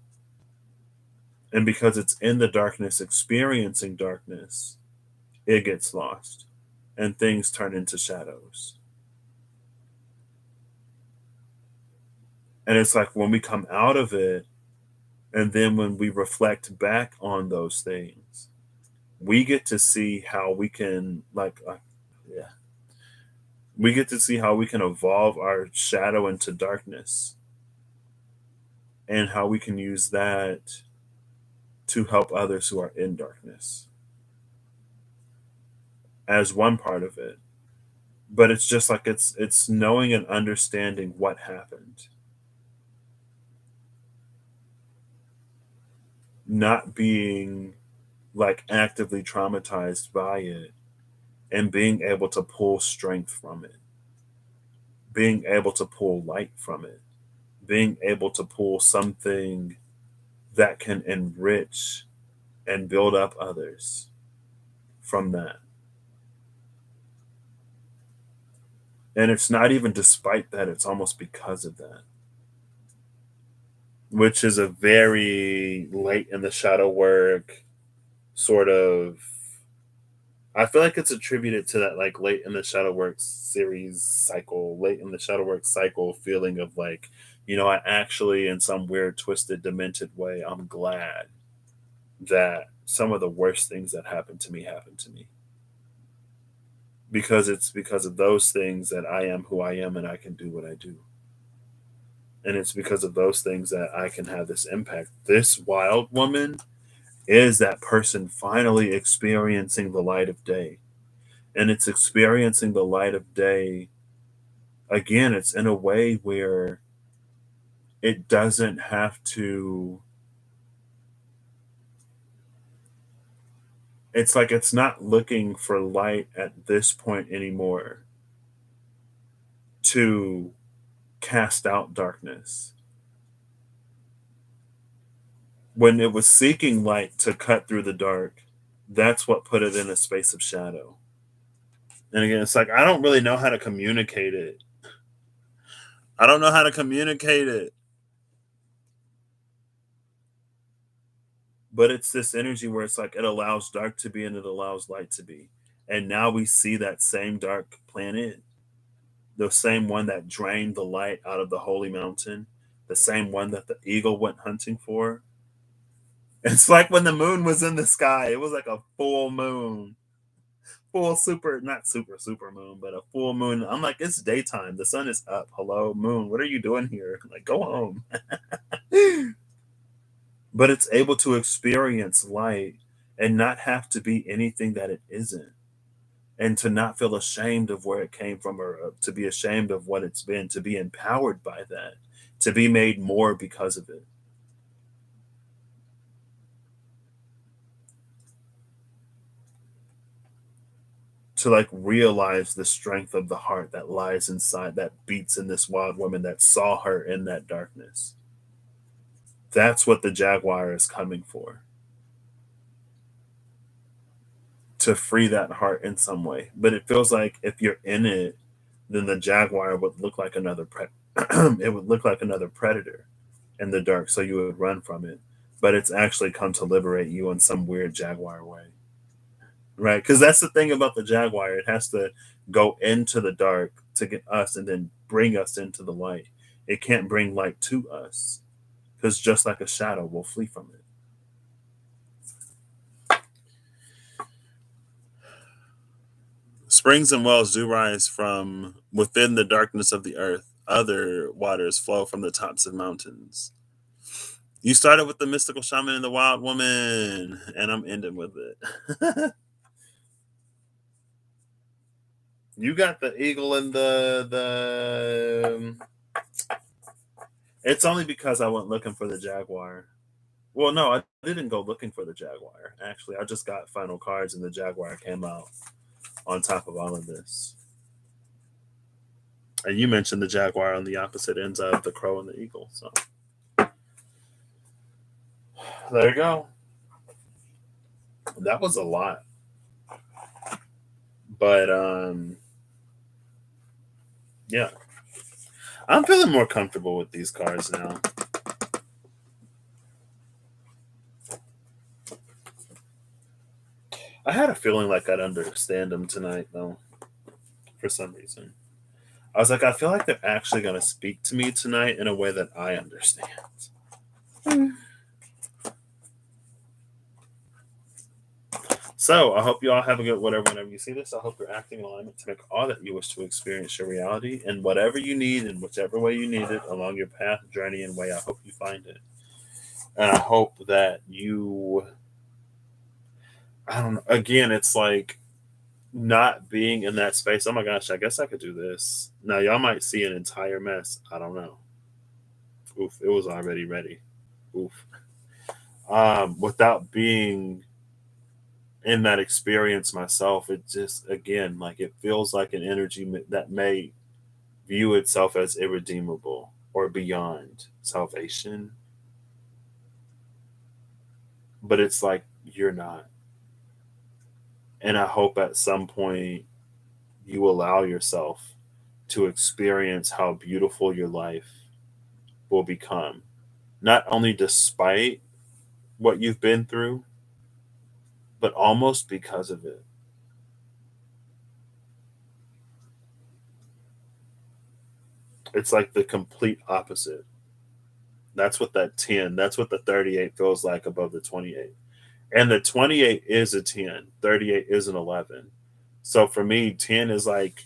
And because it's in the darkness, experiencing darkness, it gets lost and things turn into shadows. And it's like when we come out of it, and then when we reflect back on those things, we get to see how we can, yeah, we get to see how we can evolve our shadow into darkness and how we can use that to help others who are in darkness as one part of it. But it's just like it's knowing and understanding what happened, not being like actively traumatized by it, and being able to pull strength from it, being able to pull light from it, being able to pull something that can enrich and build up others from that. And it's not even despite that, it's almost because of that, which is a very late in the shadow work sort of. I feel like it's attributed to that, like, late in the shadow work series cycle, late in the shadow work cycle feeling of like, I actually, in some weird, twisted, demented way, I'm glad that some of the worst things that happened to me. Because it's because of those things that I am who I am and I can do what I do. And it's because of those things that I can have this impact. This wild woman is that person finally experiencing the light of day. And it's experiencing the light of day. Again, it's in a way where it doesn't have to, it's like it's not looking for light at this point anymore to cast out darkness. When it was seeking light to cut through the dark, that's what put it in a space of shadow. And again, it's like I don't really know how to communicate it. I don't know how to communicate it. But it's this energy where it's like it allows dark to be and it allows light to be. And now we see that same dark planet, the same one that drained the light out of the holy mountain, the same one that the eagle went hunting for. It's like when the moon was in the sky, it was like a full moon, full super, not super moon, but a full moon. I'm like, it's daytime. The sun is up. Hello, moon. What are you doing here? Like, go home. But it's able to experience light and not have to be anything that it isn't, and to not feel ashamed of where it came from, or to be ashamed of what it's been, to be empowered by that, to be made more because of it. To like realize the strength of the heart that lies inside, that beats in this wild woman that saw her in that darkness. That's what the jaguar is coming for. To free that heart in some way. But it feels like if you're in it, then the jaguar would look like another it would look like another predator in the dark, so you would run from it. But it's actually come to liberate you in some weird jaguar way. Right? Because that's the thing about the jaguar. It has to go into the dark to get us and then bring us into the light. It can't bring light to us. because just like a shadow will flee from it. Springs and wells do rise from within the darkness of the earth. Other waters flow from the tops of mountains. You started with the mystical shaman and the wild woman, and I'm ending with it. You got the eagle and the. It's only because I went looking for the jaguar. Well, no, I didn't go looking for the jaguar. Actually, I just got final cards, and the jaguar came out on top of all of this. And you mentioned the jaguar on the opposite ends of the crow and the eagle. So there you go. That was a lot. But yeah. I'm feeling more comfortable with these cards now. I had a feeling like I'd understand them tonight though, for some reason. I was like, I feel like they're actually gonna speak to me tonight in a way that I understand. So I hope you all have a good whatever whenever you see this. I hope you're acting in alignment to make all that you wish to experience your reality and whatever you need in whichever way you need it along your path, journey, and way. I hope you find it. And I hope that you I don't know. Again, it's like not being in that space. Oh my gosh, I guess I could do this. Now y'all might see an entire mess. I don't know. Oof, it was already ready. Oof. Without being in that experience myself, it just again like it feels like an energy that may view itself as irredeemable or beyond salvation, but it's like you're not. And I hope at some point you allow yourself to experience how beautiful your life will become, not only despite what you've been through, but almost because of it. It's like the complete opposite. That's what that 10, that's what the 38 feels like above the 28. And the 28 is a 10, 38 is an 11. So for me, 10 is like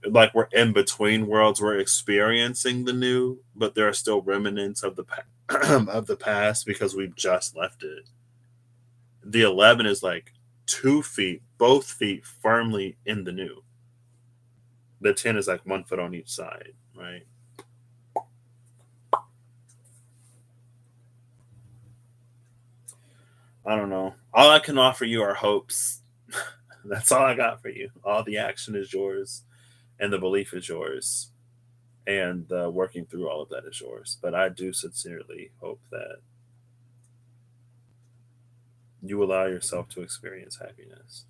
we're in between worlds. We're experiencing the new, but there are still remnants of the of the past because we've just left it. The 11 is like 2 feet, both feet firmly in the new. The 10 is like 1 foot on each side, right? I don't know. All I can offer you are hopes. That's all I got for you. All the action is yours, and the belief is yours, and working through all of that is yours. But I do sincerely hope that you allow yourself to experience happiness.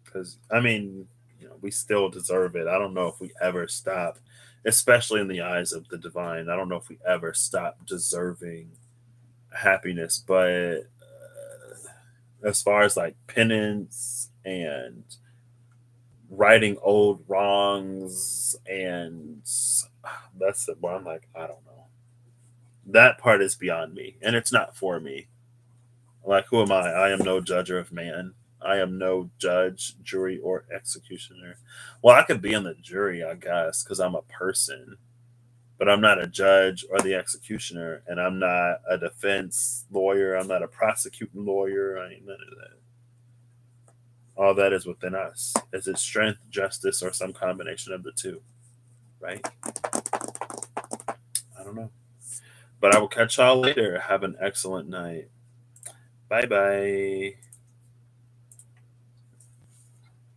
Because, I mean, we still deserve it. I don't know if we ever stop, especially in the eyes of the divine. I don't know if we ever stop deserving happiness. But as far as like penance and righting old wrongs, and that's the one, I'm like, I don't know. That part is beyond me, and it's not for me. Like, who am I? I am no judger of man. I am no judge, jury, or executioner. Well, I could be in the jury, I guess, because I'm a person, but I'm not a judge or the executioner, and I'm not a defense lawyer. I'm not a prosecuting lawyer. I ain't none of that. All that is within us. Is it strength, justice, or some combination of the two? Right? I don't know. But I will catch y'all later. Have an excellent night. Bye bye.